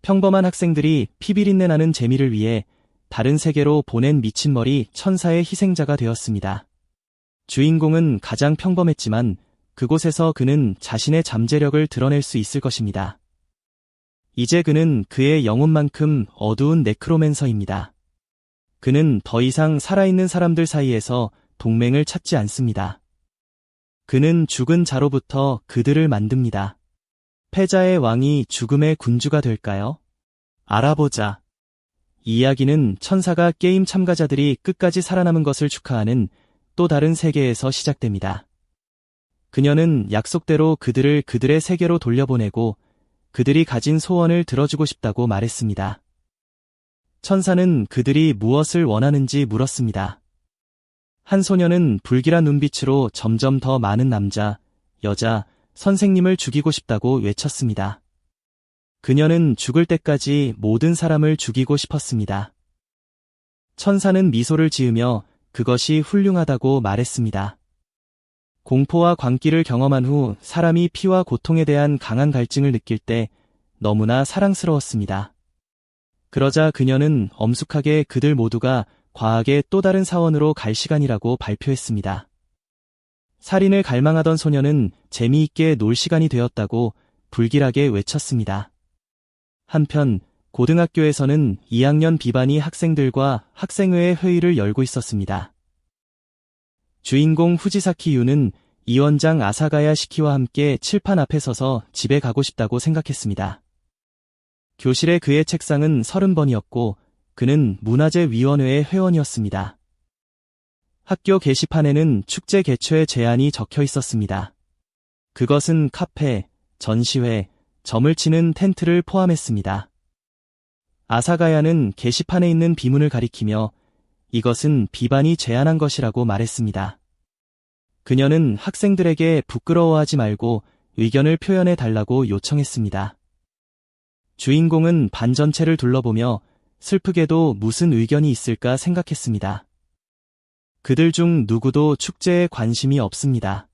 평범한 학생들이 피비린내 나는 재미를 위해 다른 세계로 보낸 미친머리 천사의 희생자가 되었습니다. 주인공은 가장 평범했지만 그곳에서 그는 자신의 잠재력을 드러낼 수 있을 것입니다. 이제 그는 그의 영혼만큼 어두운 네크로맨서입니다. 그는 더 이상 살아있는 사람들 사이에서 동맹을 찾지 않습니다. 그는 죽은 자로부터 그들을 만듭니다. 패자의 왕이 죽음의 군주가 될까요? 알아보자. 이 이야기는 천사가 게임 참가자들이 끝까지 살아남은 것을 축하하는 또 다른 세계에서 시작됩니다. 그녀는 약속대로 그들을 그들의 세계로 돌려보내고 그들이 가진 소원을 들어주고 싶다고 말했습니다. 천사는 그들이 무엇을 원하는지 물었습니다. 한 소녀는 불길한 눈빛으로 점점 더 많은 남자, 여자, 선생님을 죽이고 싶다고 외쳤습니다. 그녀는 죽을 때까지 모든 사람을 죽이고 싶었습니다. 천사는 미소를 지으며 그것이 훌륭하다고 말했습니다. 공포와 광기를 경험한 후 사람이 피와 고통에 대한 강한 갈증을 느낄 때 너무나 사랑스러웠습니다. 그러자 그녀는 엄숙하게 그들 모두가 과학의 또 다른 사원으로 갈 시간이라고 발표했습니다. 살인을 갈망하던 소녀는 재미있게 놀 시간이 되었다고 불길하게 외쳤습니다. 한편 고등학교에서는 2학년 비반이 학생들과 학생회의 회의를 열고 있었습니다. 주인공 후지사키 유는 이원장 아사가야 시키와 함께 칠판 앞에 서서 집에 가고 싶다고 생각했습니다. 교실의 그의 책상은 30번이었고 그는 문화재위원회의 회원이었습니다. 학교 게시판에는 축제 개최 제안이 적혀 있었습니다. 그것은 카페, 전시회, 점을 치는 텐트를 포함했습니다. 아사가야는 게시판에 있는 비문을 가리키며 이것은 비반이 제안한 것이라고 말했습니다. 그녀는 학생들에게 부끄러워하지 말고 의견을 표현해 달라고 요청했습니다. 주인공은 반 전체를 둘러보며 슬프게도 무슨 의견이 있을까 생각했습니다. 그들 중 누구도 축제에 관심이 없습니다.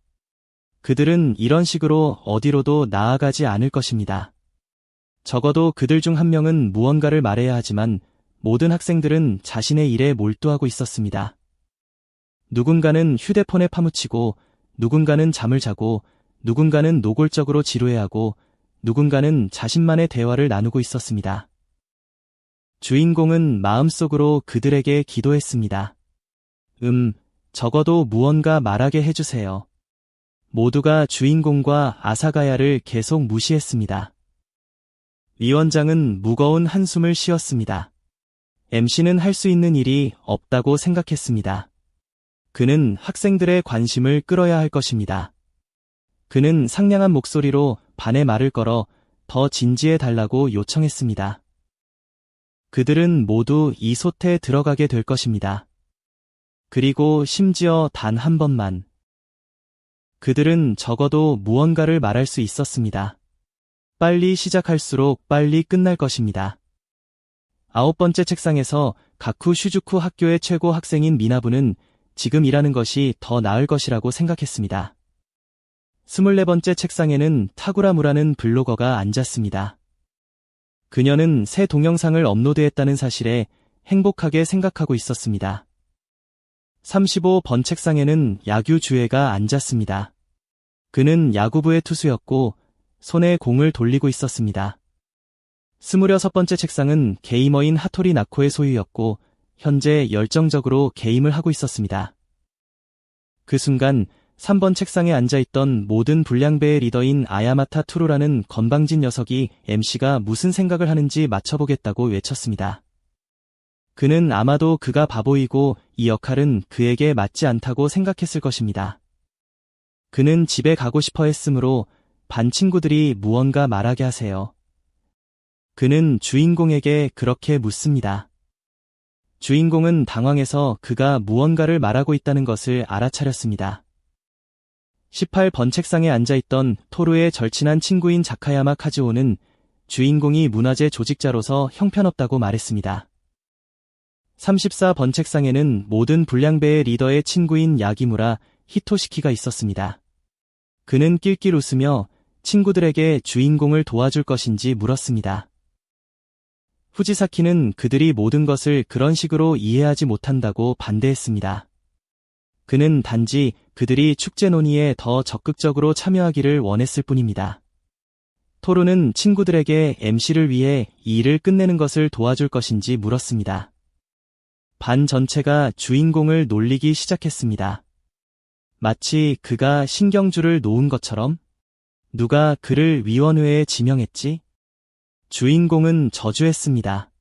그들은 이런 식으로 어디로도 나아가지 않을 것입니다. 적어도 그들 중 한 명은 무언가를 말해야 하지만 모든 학생들은 자신의 일에 몰두하고 있었습니다. 누군가는 휴대폰에 파묻히고, 누군가는 잠을 자고, 누군가는 노골적으로 지루해하고, 누군가는 자신만의 대화를 나누고 있었습니다. 주인공은 마음속으로 그들에게 기도했습니다. 적어도 무언가 말하게 해주세요. 모두가 주인공과 아사가야를 계속 무시했습니다. 위원장은 무거운 한숨을 쉬었습니다. MC는 할 수 있는 일이 없다고 생각했습니다. 그는 학생들의 관심을 끌어야 할 것입니다. 그는 상냥한 목소리로 반의 말을 걸어 더 진지해 달라고 요청했습니다. 그들은 모두 이 솥에 들어가게 될 것입니다. 그리고 심지어 단 한 번만. 그들은 적어도 무언가를 말할 수 있었습니다. 빨리 시작할수록 빨리 끝날 것입니다. 9번째 책상에서 가쿠 슈즈쿠 학교의 최고 학생인 미나부는 지금 일하는 것이 더 나을 것이라고 생각했습니다. 24번째 책상에는 타구라무라는 블로거가 앉았습니다. 그녀는 새 동영상을 업로드했다는 사실에 행복하게 생각하고 있었습니다. 35번 책상에는 야규 주애가 앉았습니다. 그는 야구부의 투수였고 손에 공을 돌리고 있었습니다. 26번째 책상은 게이머인 하토리 나코의 소유였고 현재 열정적으로 게임을 하고 있었습니다. 그 순간 3번 책상에 앉아있던 모든 불량배의 리더인 아야마타 투루라는 건방진 녀석이 MC가 무슨 생각을 하는지 맞춰보겠다고 외쳤습니다. 그는 아마도 그가 바보이고 이 역할은 그에게 맞지 않다고 생각했을 것입니다. 그는 집에 가고 싶어 했으므로 반 친구들이 무언가 말하게 하세요. 그는 주인공에게 그렇게 묻습니다. 주인공은 당황해서 그가 무언가를 말하고 있다는 것을 알아차렸습니다. 18번 책상에 앉아있던 토루의 절친한 친구인 자카야마 카즈오는 주인공이 문화재 조직자로서 형편없다고 말했습니다. 34번 책상에는 모든 불량배의 리더의 친구인 야기무라 히토시키가 있었습니다. 그는 낄낄 웃으며 친구들에게 주인공을 도와줄 것인지 물었습니다. 후지사키는 그들이 모든 것을 그런 식으로 이해하지 못한다고 반대했습니다. 그는 단지 그들이 축제 논의에 더 적극적으로 참여하기를 원했을 뿐입니다. 토루는 친구들에게 MC를 위해 이 일을 끝내는 것을 도와줄 것인지 물었습니다. 반 전체가 주인공을 놀리기 시작했습니다. 마치 그가 신경줄을 놓은 것처럼. 누가 그를 위원회에 지명했지? 주인공은 저주했습니다.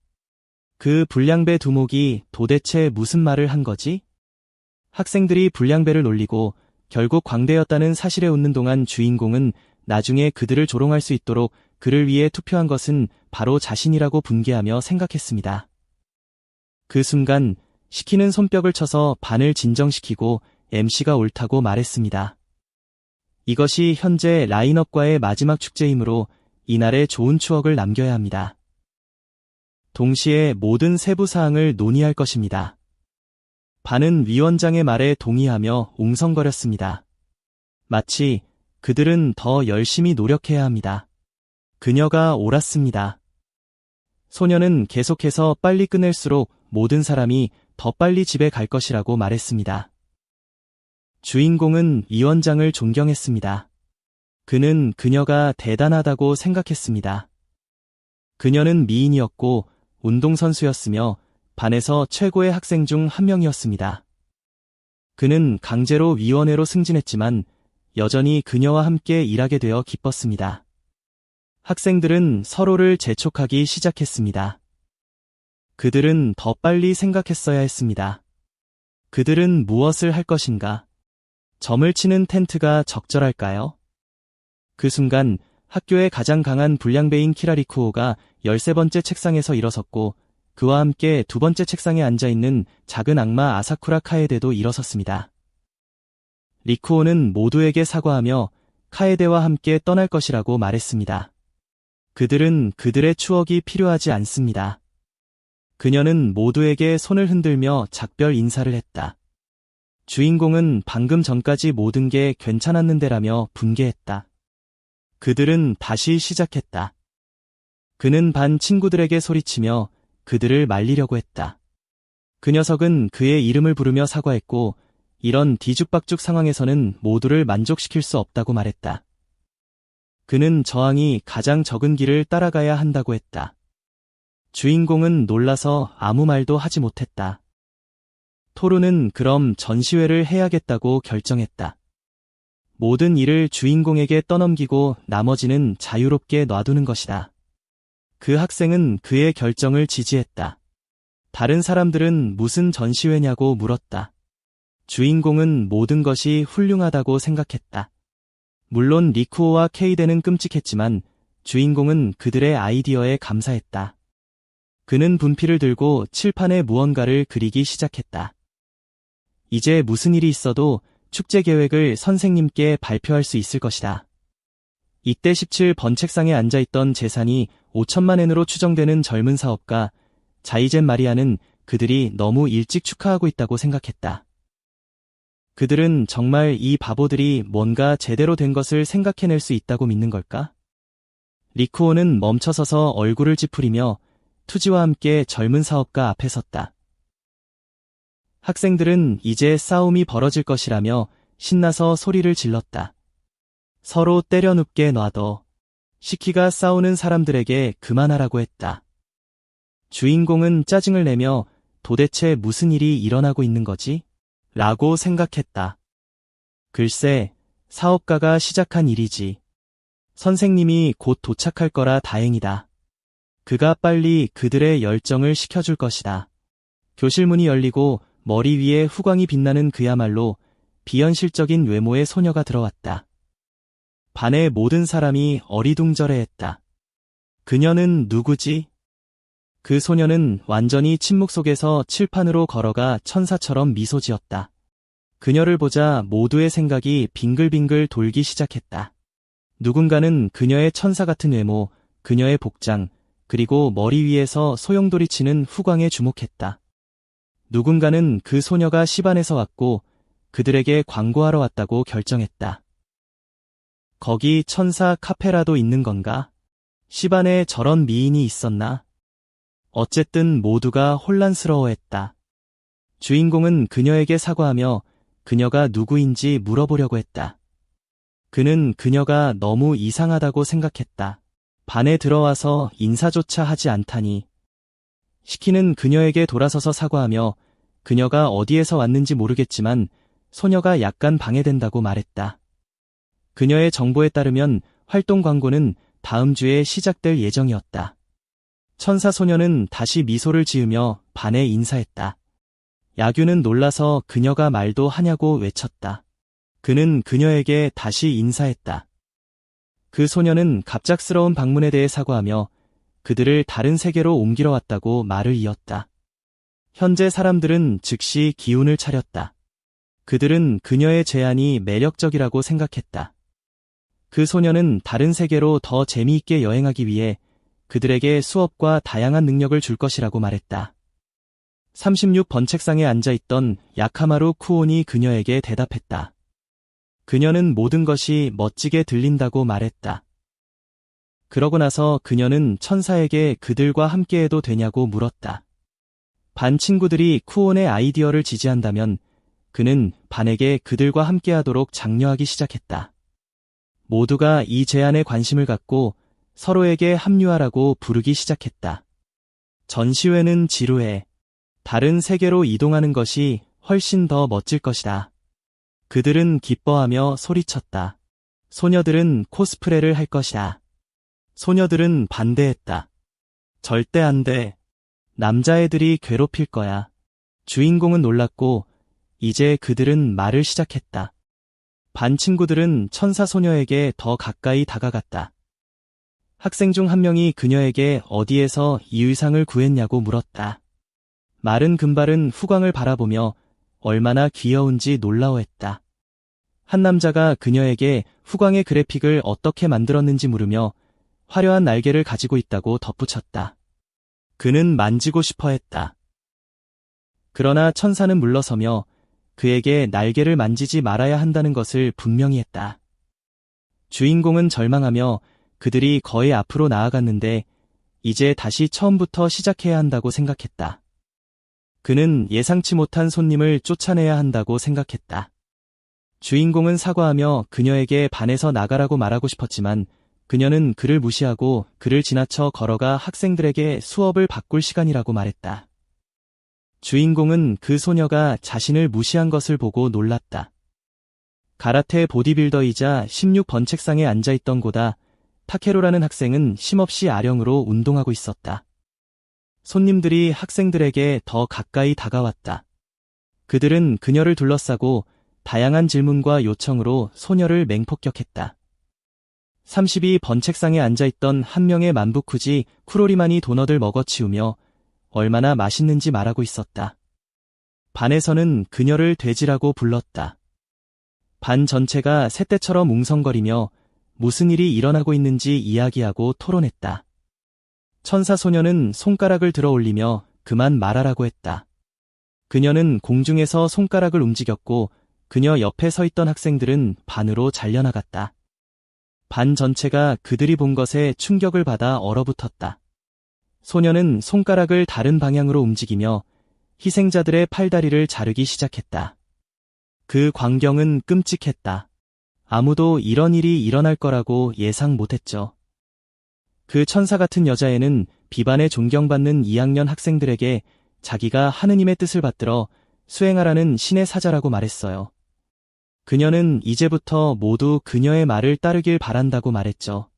그 불량배 두목이 도대체 무슨 말을 한 거지? 학생들이 불량배를 놀리고 결국 광대였다는 사실에 웃는 동안 주인공은 나중에 그들을 조롱할 수 있도록 그를 위해 투표한 것은 바로 자신이라고 분개하며 생각했습니다. 그 순간 시키는 손뼉을 쳐서 반을 진정시키고 MC가 옳다고 말했습니다. 이것이 현재 라인업과의 마지막 축제이므로 이날의 좋은 추억을 남겨야 합니다. 동시에 모든 세부 사항을 논의할 것입니다. 반은 위원장의 말에 동의하며 웅성거렸습니다. 마치 그들은 더 열심히 노력해야 합니다. 그녀가 옳았습니다. 소녀는 계속해서 빨리 끝낼수록 모든 사람이 더 빨리 집에 갈 것이라고 말했습니다. 주인공은 위원장을 존경했습니다. 그는 그녀가 대단하다고 생각했습니다. 그녀는 미인이었고 운동선수였으며 반에서 최고의 학생 중 한 명이었습니다. 그는 강제로 위원회로 승진했지만 여전히 그녀와 함께 일하게 되어 기뻤습니다. 학생들은 서로를 재촉하기 시작했습니다. 그들은 더 빨리 생각했어야 했습니다. 그들은 무엇을 할 것인가? 점을 치는 텐트가 적절할까요? 그 순간 학교의 가장 강한 불량배인 키라리쿠오가 13번째 책상에서 일어섰고 그와 함께 두 번째 책상에 앉아있는 작은 악마 아사쿠라 카에데도 일어섰습니다. 리쿠오는 모두에게 사과하며 카에데와 함께 떠날 것이라고 말했습니다. 그들은 그들의 추억이 필요하지 않습니다. 그녀는 모두에게 손을 흔들며 작별 인사를 했다. 주인공은 방금 전까지 모든 게 괜찮았는데라며 분개했다. 그들은 다시 시작했다. 그는 반 친구들에게 소리치며 그들을 말리려고 했다. 그 녀석은 그의 이름을 부르며 사과했고 이런 뒤죽박죽 상황에서는 모두를 만족시킬 수 없다고 말했다. 그는 저항이 가장 적은 길을 따라가야 한다고 했다. 주인공은 놀라서 아무 말도 하지 못했다. 토루는 그럼 전시회를 해야겠다고 결정했다. 모든 일을 주인공에게 떠넘기고 나머지는 자유롭게 놔두는 것이다. 그 학생은 그의 결정을 지지했다. 다른 사람들은 무슨 전시회냐고 물었다. 주인공은 모든 것이 훌륭하다고 생각했다. 물론 리쿠오와 케이데는 끔찍했지만 주인공은 그들의 아이디어에 감사했다. 그는 분필을 들고 칠판에 무언가를 그리기 시작했다. 이제 무슨 일이 있어도 축제 계획을 선생님께 발표할 수 있을 것이다. 이때 17번 책상에 앉아있던 재산이 5천만 엔으로 추정되는 젊은 사업가 자이젠 마리아는 그들이 너무 일찍 축하하고 있다고 생각했다. 그들은 정말 이 바보들이 뭔가 제대로 된 것을 생각해낼 수 있다고 믿는 걸까? 리쿠오는 멈춰서서 얼굴을 찌푸리며 투지와 함께 젊은 사업가 앞에 섰다. 학생들은 이제 싸움이 벌어질 것이라며 신나서 소리를 질렀다. 서로 때려 눕게 놔둬. 시키가 싸우는 사람들에게 그만하라고 했다. 주인공은 짜증을 내며 도대체 무슨 일이 일어나고 있는 거지? 라고 생각했다. 글쎄, 사업가가 시작한 일이지. 선생님이 곧 도착할 거라 다행이다. 그가 빨리 그들의 열정을 식혀줄 것이다. 교실 문이 열리고 머리 위에 후광이 빛나는 그야말로 비현실적인 외모의 소녀가 들어왔다. 반의 모든 사람이 어리둥절해했다. 그녀는 누구지? 그 소녀는 완전히 침묵 속에서 칠판으로 걸어가 천사처럼 미소 지었다. 그녀를 보자 모두의 생각이 빙글빙글 돌기 시작했다. 누군가는 그녀의 천사 같은 외모, 그녀의 복장, 그리고 머리 위에서 소용돌이치는 후광에 주목했다. 누군가는 그 소녀가 시반에서 왔고 그들에게 광고하러 왔다고 결정했다. 거기 천사 카페라도 있는 건가? 시반에 저런 미인이 있었나? 어쨌든 모두가 혼란스러워했다. 주인공은 그녀에게 사과하며 그녀가 누구인지 물어보려고 했다. 그는 그녀가 너무 이상하다고 생각했다. 반에 들어와서 인사조차 하지 않다니. 시키는 그녀에게 돌아서서 사과하며 그녀가 어디에서 왔는지 모르겠지만 소녀가 약간 방해된다고 말했다. 그녀의 정보에 따르면 활동 광고는 다음 주에 시작될 예정이었다. 천사 소녀는 다시 미소를 지으며 반에 인사했다. 야규는 놀라서 그녀가 말도 하냐고 외쳤다. 그는 그녀에게 다시 인사했다. 그 소녀는 갑작스러운 방문에 대해 사과하며 그들을 다른 세계로 옮기러 왔다고 말을 이었다. 현재 사람들은 즉시 기운을 차렸다. 그들은 그녀의 제안이 매력적이라고 생각했다. 그 소녀는 다른 세계로 더 재미있게 여행하기 위해 그들에게 수업과 다양한 능력을 줄 것이라고 말했다. 36번 책상에 앉아있던 야카마루 쿠온이 그녀에게 대답했다. 그녀는 모든 것이 멋지게 들린다고 말했다. 그러고 나서 그녀는 천사에게 그들과 함께해도 되냐고 물었다. 반 친구들이 쿠온의 아이디어를 지지한다면 그는 반에게 그들과 함께하도록 장려하기 시작했다. 모두가 이 제안에 관심을 갖고 서로에게 합류하라고 부르기 시작했다. 전시회는 지루해. 다른 세계로 이동하는 것이 훨씬 더 멋질 것이다. 그들은 기뻐하며 소리쳤다. 소녀들은 코스프레를 할 것이다. 소녀들은 반대했다. 절대 안 돼. 남자애들이 괴롭힐 거야. 주인공은 놀랐고 이제 그들은 말을 시작했다. 반 친구들은 천사 소녀에게 더 가까이 다가갔다. 학생 중 한 명이 그녀에게 어디에서 이 의상을 구했냐고 물었다. 마른 금발은 후광을 바라보며 얼마나 귀여운지 놀라워했다. 한 남자가 그녀에게 후광의 그래픽을 어떻게 만들었는지 물으며 화려한 날개를 가지고 있다고 덧붙였다. 그는 만지고 싶어 했다. 그러나 천사는 물러서며 그에게 날개를 만지지 말아야 한다는 것을 분명히 했다. 주인공은 절망하며 그들이 거의 앞으로 나아갔는데 이제 다시 처음부터 시작해야 한다고 생각했다. 그는 예상치 못한 손님을 쫓아내야 한다고 생각했다. 주인공은 사과하며 그녀에게 반에서 나가라고 말하고 싶었지만 그녀는 그를 무시하고 그를 지나쳐 걸어가 학생들에게 수업을 바꿀 시간이라고 말했다. 주인공은 그 소녀가 자신을 무시한 것을 보고 놀랐다. 가라테 보디빌더이자 16번 책상에 앉아있던 고다 타케로라는 학생은 쉼없이 아령으로 운동하고 있었다. 손님들이 학생들에게 더 가까이 다가왔다. 그들은 그녀를 둘러싸고 다양한 질문과 요청으로 소녀를 맹폭격했다. 32번 책상에 앉아있던 한 명의 만부쿠지 쿠로리만이 도넛을 먹어치우며 얼마나 맛있는지 말하고 있었다. 반에서는 그녀를 돼지라고 불렀다. 반 전체가 새떼처럼 웅성거리며 무슨 일이 일어나고 있는지 이야기하고 토론했다. 천사 소녀는 손가락을 들어 올리며 그만 말하라고 했다. 그녀는 공중에서 손가락을 움직였고 그녀 옆에 서 있던 학생들은 반으로 잘려나갔다. 반 전체가 그들이 본 것에 충격을 받아 얼어붙었다. 소녀는 손가락을 다른 방향으로 움직이며 희생자들의 팔다리를 자르기 시작했다. 그 광경은 끔찍했다. 아무도 이런 일이 일어날 거라고 예상 못했죠. 그 천사 같은 여자애는 비반에 존경받는 2학년 학생들에게 자기가 하느님의 뜻을 받들어 수행하라는 신의 사자라고 말했어요. 그녀는 이제부터 모두 그녀의 말을 따르길 바란다고 말했죠.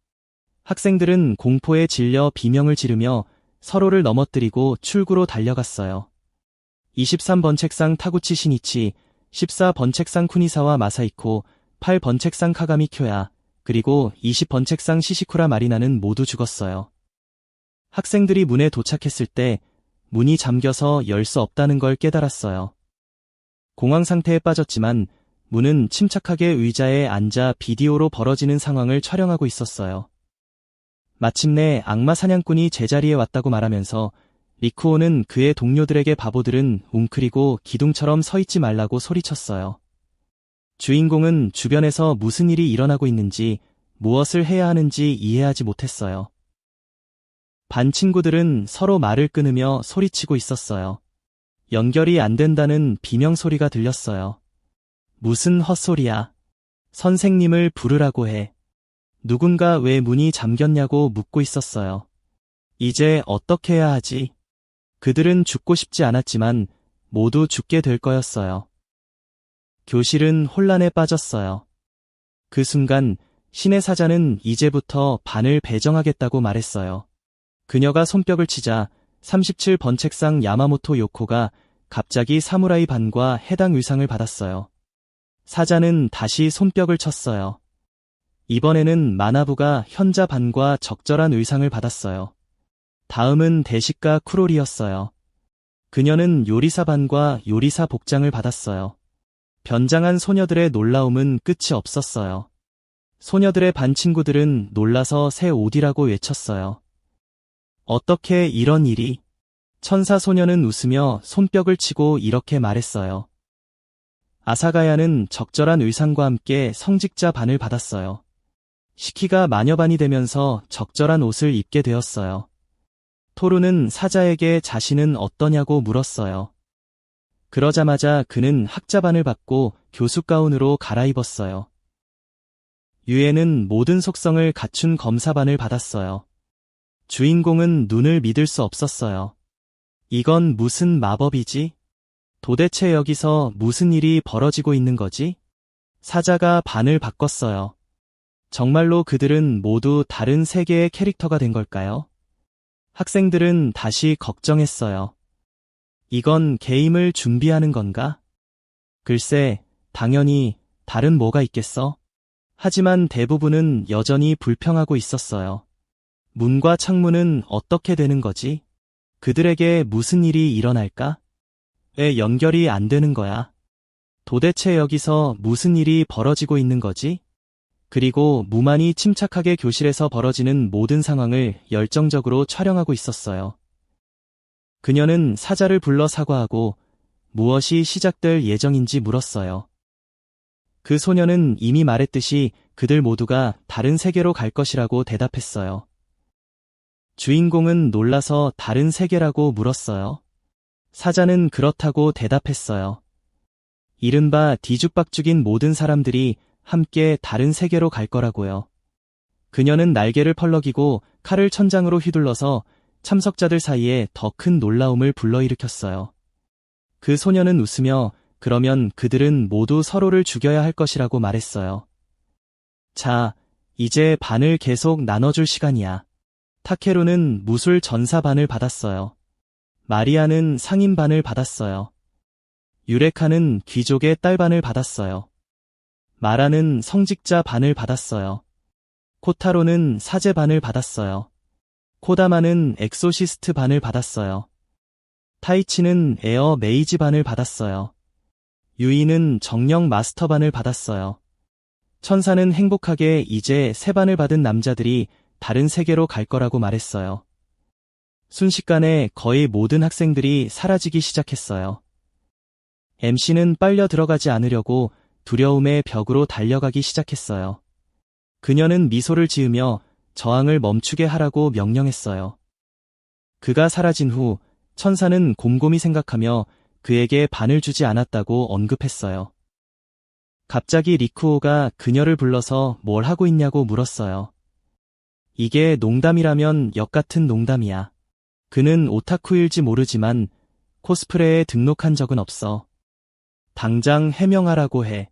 학생들은 공포에 질려 비명을 지르며 서로를 넘어뜨리고 출구로 달려갔어요. 23번 책상 타구치 시니치, 14번 책상 쿠니사와 마사이코, 8번 책상 카가미 쿄야, 그리고 20번 책상 시시쿠라 마리나는 모두 죽었어요. 학생들이 문에 도착했을 때 문이 잠겨서 열 수 없다는 걸 깨달았어요. 공황 상태에 빠졌지만 문은 침착하게 의자에 앉아 비디오로 벌어지는 상황을 촬영하고 있었어요. 마침내 악마 사냥꾼이 제자리에 왔다고 말하면서 리쿠오는 그의 동료들에게 바보들은 웅크리고 기둥처럼 서 있지 말라고 소리쳤어요. 주인공은 주변에서 무슨 일이 일어나고 있는지, 무엇을 해야 하는지 이해하지 못했어요. 반 친구들은 서로 말을 끊으며 소리치고 있었어요. 연결이 안 된다는 비명소리가 들렸어요. 무슨 헛소리야. 선생님을 부르라고 해. 누군가 왜 문이 잠겼냐고 묻고 있었어요. 이제 어떻게 해야 하지? 그들은 죽고 싶지 않았지만 모두 죽게 될 거였어요. 교실은 혼란에 빠졌어요. 그 순간 신의 사자는 이제부터 반을 배정하겠다고 말했어요. 그녀가 손뼉을 치자 37번 책상 야마모토 요코가 갑자기 사무라이 반과 해당 의상을 받았어요. 사자는 다시 손뼉을 쳤어요. 이번에는 마나부가 현자 반과 적절한 의상을 받았어요. 다음은 대식가 쿠로리였어요. 그녀는 요리사 반과 요리사 복장을 받았어요. 변장한 소녀들의 놀라움은 끝이 없었어요. 소녀들의 반 친구들은 놀라서 새 옷이라고 외쳤어요. 어떻게 이런 일이? 천사 소녀는 웃으며 손뼉을 치고 이렇게 말했어요. 아사가야는 적절한 의상과 함께 성직자 반을 받았어요. 시키가 마녀반이 되면서 적절한 옷을 입게 되었어요. 토루는 사자에게 자신은 어떠냐고 물었어요. 그러자마자 그는 학자반을 받고 교수 가운으로 갈아입었어요. 유에는 모든 속성을 갖춘 검사반을 받았어요. 주인공은 눈을 믿을 수 없었어요. 이건 무슨 마법이지? 도대체 여기서 무슨 일이 벌어지고 있는 거지? 사자가 반을 바꿨어요. 정말로 그들은 모두 다른 세계의 캐릭터가 된 걸까요? 학생들은 다시 걱정했어요. 이건 게임을 준비하는 건가? 글쎄, 당연히 다른 뭐가 있겠어? 하지만 대부분은 여전히 불평하고 있었어요. 문과 창문은 어떻게 되는 거지? 그들에게 무슨 일이 일어날까? 왜 연결이 안 되는 거야? 도대체 여기서 무슨 일이 벌어지고 있는 거지? 그리고 무만이 침착하게 교실에서 벌어지는 모든 상황을 열정적으로 촬영하고 있었어요. 그녀는 사자를 불러 사과하고 무엇이 시작될 예정인지 물었어요. 그 소녀는 이미 말했듯이 그들 모두가 다른 세계로 갈 것이라고 대답했어요. 주인공은 놀라서 다른 세계라고 물었어요. 사자는 그렇다고 대답했어요. 이른바 뒤죽박죽인 모든 사람들이 함께 다른 세계로 갈 거라고요. 그녀는 날개를 펄럭이고 칼을 천장으로 휘둘러서 참석자들 사이에 더 큰 놀라움을 불러일으켰어요. 그 소녀는 웃으며 그러면 그들은 모두 서로를 죽여야 할 것이라고 말했어요. 자, 이제 반을 계속 나눠줄 시간이야. 타케루는 무술 전사 반을 받았어요. 마리아는 상인 반을 받았어요. 유레카는 귀족의 딸 반을 받았어요. 마라는 성직자 반을 받았어요. 코타로는 사제 반을 받았어요. 코다마는 엑소시스트 반을 받았어요. 타이치는 에어 메이지 반을 받았어요. 유이는 정령 마스터 반을 받았어요. 천사는 행복하게 이제 세 반을 받은 남자들이 다른 세계로 갈 거라고 말했어요. 순식간에 거의 모든 학생들이 사라지기 시작했어요. MC는 빨려 들어가지 않으려고 두려움의 벽으로 달려가기 시작했어요. 그녀는 미소를 지으며 저항을 멈추게 하라고 명령했어요. 그가 사라진 후 천사는 곰곰이 생각하며 그에게 반을 주지 않았다고 언급했어요. 갑자기 리쿠오가 그녀를 불러서 뭘 하고 있냐고 물었어요. 이게 농담이라면 역같은 농담이야. 그는 오타쿠일지 모르지만 코스프레에 등록한 적은 없어. 당장 해명하라고 해.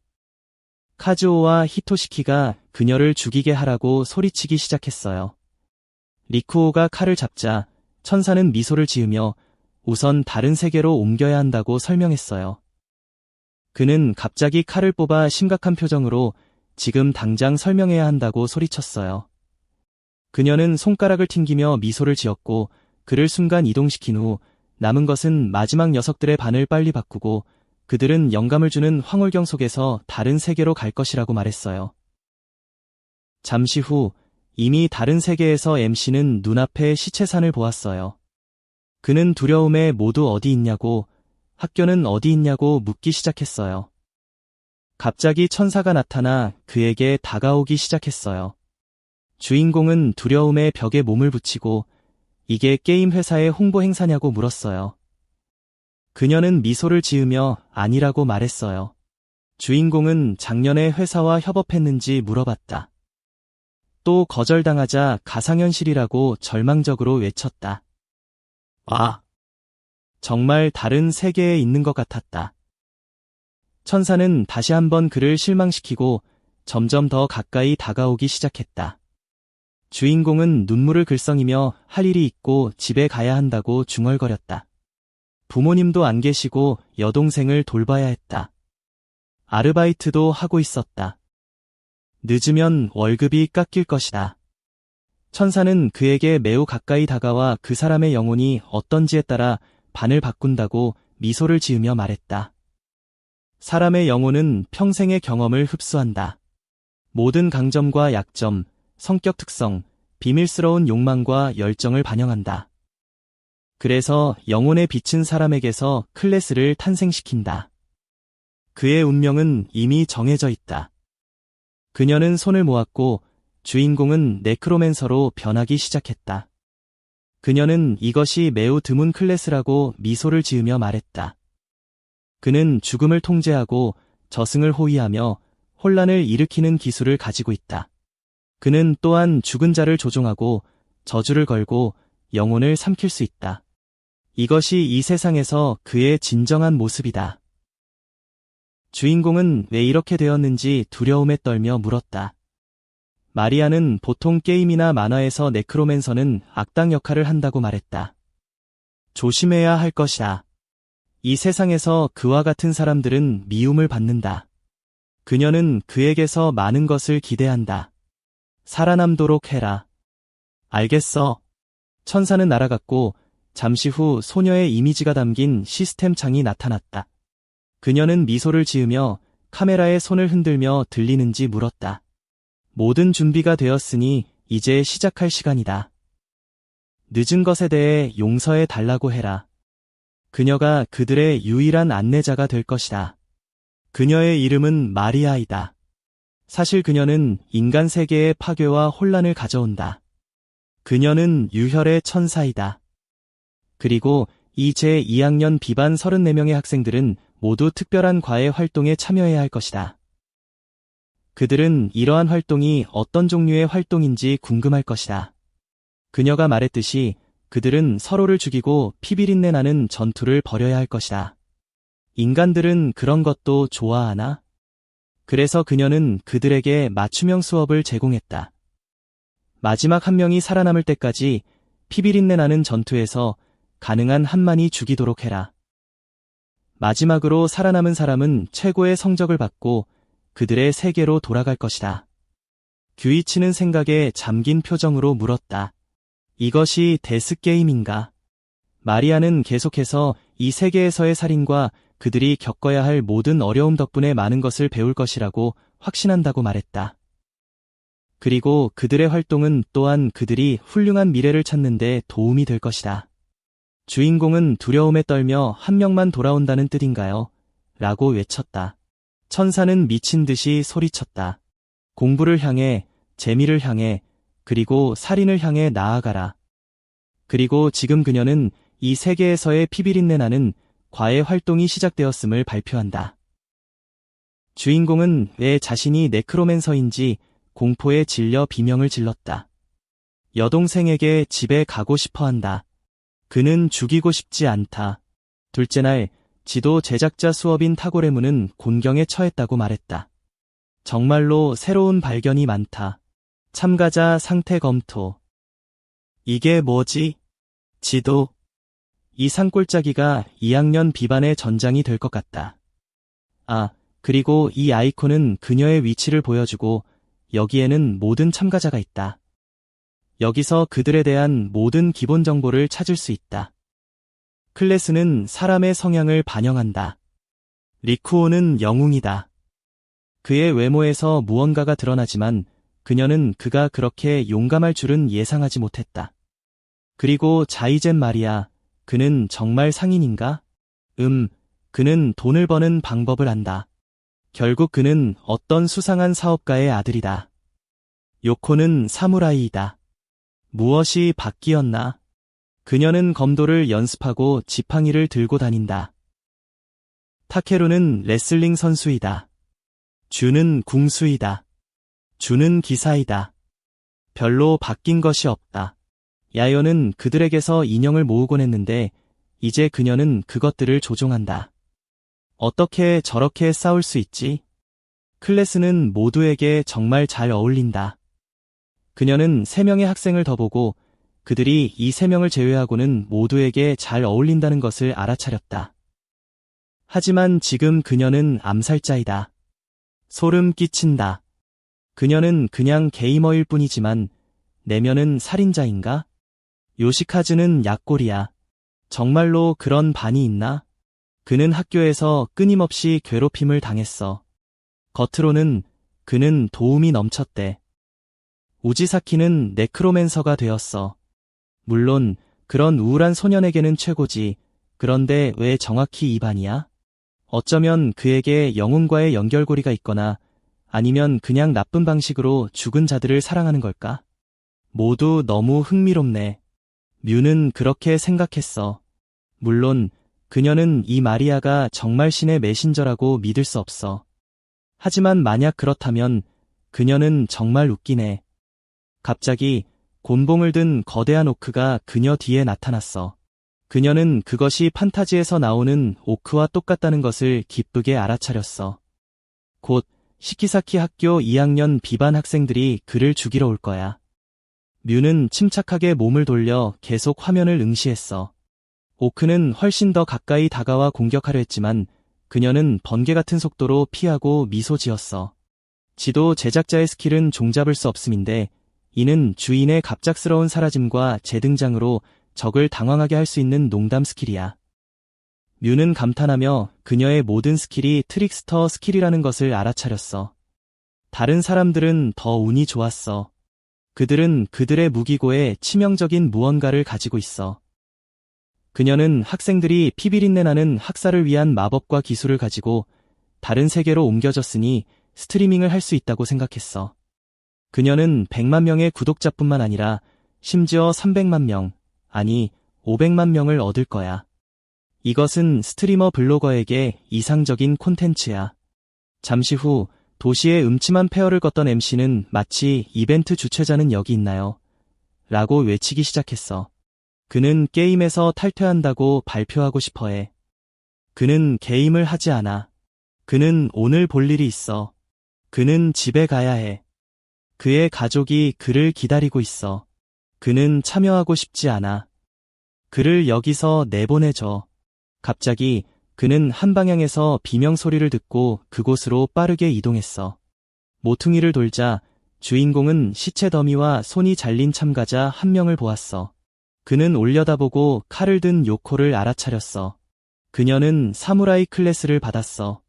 카즈오와 히토시키가 그녀를 죽이게 하라고 소리치기 시작했어요. 리쿠오가 칼을 잡자 천사는 미소를 지으며 우선 다른 세계로 옮겨야 한다고 설명했어요. 그는 갑자기 칼을 뽑아 심각한 표정으로 지금 당장 설명해야 한다고 소리쳤어요. 그녀는 손가락을 튕기며 미소를 지었고 그를 순간 이동시킨 후 남은 것은 마지막 녀석들의 반을 빨리 바꾸고 그들은 영감을 주는 황홀경 속에서 다른 세계로 갈 것이라고 말했어요. 잠시 후 이미 다른 세계에서 MC는 눈앞에 시체산을 보았어요. 그는 두려움에 모두 어디 있냐고, 학교는 어디 있냐고 묻기 시작했어요. 갑자기 천사가 나타나 그에게 다가오기 시작했어요. 주인공은 두려움에 벽에 몸을 붙이고 이게 게임 회사의 홍보 행사냐고 물었어요. 그녀는 미소를 지으며 아니라고 말했어요. 주인공은 작년에 회사와 협업했는지 물어봤다. 또 거절당하자 가상현실이라고 절망적으로 외쳤다. 아, 정말 다른 세계에 있는 것 같았다. 천사는 다시 한번 그를 실망시키고 점점 더 가까이 다가오기 시작했다. 주인공은 눈물을 글썽이며 할 일이 있고 집에 가야 한다고 중얼거렸다. 부모님도 안 계시고 여동생을 돌봐야 했다. 아르바이트도 하고 있었다. 늦으면 월급이 깎일 것이다. 천사는 그에게 매우 가까이 다가와 그 사람의 영혼이 어떤지에 따라 반을 바꾼다고 미소를 지으며 말했다. 사람의 영혼은 평생의 경험을 흡수한다. 모든 강점과 약점, 성격 특성, 비밀스러운 욕망과 열정을 반영한다. 그래서 영혼에 비친 사람에게서 클래스를 탄생시킨다. 그의 운명은 이미 정해져 있다. 그녀는 손을 모았고 주인공은 네크로맨서로 변하기 시작했다. 그녀는 이것이 매우 드문 클래스라고 미소를 지으며 말했다. 그는 죽음을 통제하고 저승을 호위하며 혼란을 일으키는 기술을 가지고 있다. 그는 또한 죽은 자를 조종하고 저주를 걸고 영혼을 삼킬 수 있다. 이것이 이 세상에서 그의 진정한 모습이다. 주인공은 왜 이렇게 되었는지 두려움에 떨며 물었다. 마리아는 보통 게임이나 만화에서 네크로맨서는 악당 역할을 한다고 말했다. 조심해야 할 것이다. 이 세상에서 그와 같은 사람들은 미움을 받는다. 그녀는 그에게서 많은 것을 기대한다. 살아남도록 해라. 알겠어. 천사는 날아갔고 잠시 후 소녀의 이미지가 담긴 시스템 창이 나타났다. 그녀는 미소를 지으며 카메라에 손을 흔들며 들리는지 물었다. 모든 준비가 되었으니 이제 시작할 시간이다. 늦은 것에 대해 용서해 달라고 해라. 그녀가 그들의 유일한 안내자가 될 것이다. 그녀의 이름은 마리아이다. 사실 그녀는 인간 세계의 파괴와 혼란을 가져온다. 그녀는 유혈의 천사이다. 그리고 이 제2학년 비반 34명의 학생들은 모두 특별한 과외 활동에 참여해야 할 것이다. 그들은 이러한 활동이 어떤 종류의 활동인지 궁금할 것이다. 그녀가 말했듯이 그들은 서로를 죽이고 피비린내 나는 전투를 벌여야 할 것이다. 인간들은 그런 것도 좋아하나? 그래서 그녀는 그들에게 맞춤형 수업을 제공했다. 마지막 한 명이 살아남을 때까지 피비린내 나는 전투에서 가능한 한 많이 죽이도록 해라. 마지막으로 살아남은 사람은 최고의 성적을 받고 그들의 세계로 돌아갈 것이다. 규이치는 생각에 잠긴 표정으로 물었다. 이것이 데스게임인가? 마리아는 계속해서 이 세계에서의 살인과 그들이 겪어야 할 모든 어려움 덕분에 많은 것을 배울 것이라고 확신한다고 말했다. 그리고 그들의 활동은 또한 그들이 훌륭한 미래를 찾는 데 도움이 될 것이다. 주인공은 두려움에 떨며 한 명만 돌아온다는 뜻인가요? 라고 외쳤다. 천사는 미친 듯이 소리쳤다. 공부를 향해, 재미를 향해, 그리고 살인을 향해 나아가라. 그리고 지금 그녀는 이 세계에서의 피비린내 나는 과외 활동이 시작되었음을 발표한다. 주인공은 왜 자신이 네크로맨서인지 공포에 질려 비명을 질렀다. 여동생에게 집에 가고 싶어 한다. 그는 죽이고 싶지 않다. 둘째 날, 지도 제작자 수업인 타고레무는 곤경에 처했다고 말했다. 정말로 새로운 발견이 많다. 참가자 상태 검토. 이게 뭐지? 지도. 이 산골짜기가 2학년 비반의 전장이 될 것 같다. 아, 그리고 이 아이콘은 그녀의 위치를 보여주고 여기에는 모든 참가자가 있다. 여기서 그들에 대한 모든 기본 정보를 찾을 수 있다. 클래스는 사람의 성향을 반영한다. 리쿠오는 영웅이다. 그의 외모에서 무언가가 드러나지만 그녀는 그가 그렇게 용감할 줄은 예상하지 못했다. 그리고 자이젠 말이야. 그는 정말 상인인가? 그는 돈을 버는 방법을 안다. 결국 그는 어떤 수상한 사업가의 아들이다. 요코는 사무라이이다. 무엇이 바뀌었나? 그녀는 검도를 연습하고 지팡이를 들고 다닌다. 타케루는 레슬링 선수이다. 주는 궁수이다. 주는 기사이다. 별로 바뀐 것이 없다. 야요는 그들에게서 인형을 모으곤 했는데 이제 그녀는 그것들을 조종한다. 어떻게 저렇게 싸울 수 있지? 클래스는 모두에게 정말 잘 어울린다. 그녀는 3명의 학생을 더 보고 그들이 이 3명을 제외하고는 모두에게 잘 어울린다는 것을 알아차렸다. 하지만 지금 그녀는 암살자이다. 소름 끼친다. 그녀는 그냥 게이머일 뿐이지만 내면은 살인자인가? 요시카즈는 약골이야. 정말로 그런 반이 있나? 그는 학교에서 끊임없이 괴롭힘을 당했어. 겉으로는 그는 도움이 넘쳤대. 우지사키는 네크로맨서가 되었어. 물론 그런 우울한 소년에게는 최고지. 그런데 왜 정확히 이 반이야? 어쩌면 그에게 영혼과의 연결고리가 있거나 아니면 그냥 나쁜 방식으로 죽은 자들을 사랑하는 걸까? 모두 너무 흥미롭네. 뮤는 그렇게 생각했어. 물론 그녀는 이 마리아가 정말 신의 메신저라고 믿을 수 없어. 하지만 만약 그렇다면 그녀는 정말 웃기네. 갑자기 곤봉을 든 거대한 오크가 그녀 뒤에 나타났어. 그녀는 그것이 판타지에서 나오는 오크와 똑같다는 것을 기쁘게 알아차렸어. 곧 시키사키 학교 2학년 비반 학생들이 그를 죽이러 올 거야. 뮤는 침착하게 몸을 돌려 계속 화면을 응시했어. 오크는 훨씬 더 가까이 다가와 공격하려 했지만 그녀는 번개 같은 속도로 피하고 미소 지었어. 지도 제작자의 스킬은 종잡을 수 없음인데 이는 주인의 갑작스러운 사라짐과 재등장으로 적을 당황하게 할 수 있는 농담 스킬이야. 뮤는 감탄하며 그녀의 모든 스킬이 트릭스터 스킬이라는 것을 알아차렸어. 다른 사람들은 더 운이 좋았어. 그들은 그들의 무기고에 치명적인 무언가를 가지고 있어. 그녀는 학생들이 피비린내 나는 학살을 위한 마법과 기술을 가지고 다른 세계로 옮겨졌으니 스트리밍을 할 수 있다고 생각했어. 그녀는 100만 명의 구독자뿐만 아니라 심지어 300만 명, 아니 500만 명을 얻을 거야. 이것은 스트리머 블로거에게 이상적인 콘텐츠야. 잠시 후 도시의 음침한 폐허를 걷던 MC는 마치 이벤트 주최자는 여기 있나요? 라고 외치기 시작했어. 그는 게임에서 탈퇴한다고 발표하고 싶어해. 그는 게임을 하지 않아. 그는 오늘 볼 일이 있어. 그는 집에 가야 해. 그의 가족이 그를 기다리고 있어. 그는 참여하고 싶지 않아. 그를 여기서 내보내줘. 갑자기 그는 한 방향에서 비명 소리를 듣고 그곳으로 빠르게 이동했어. 모퉁이를 돌자 주인공은 시체 더미와 손이 잘린 참가자 한 명을 보았어. 그는 올려다보고 칼을 든 요코를 알아차렸어. 그녀는 사무라이 클래스를 받았어.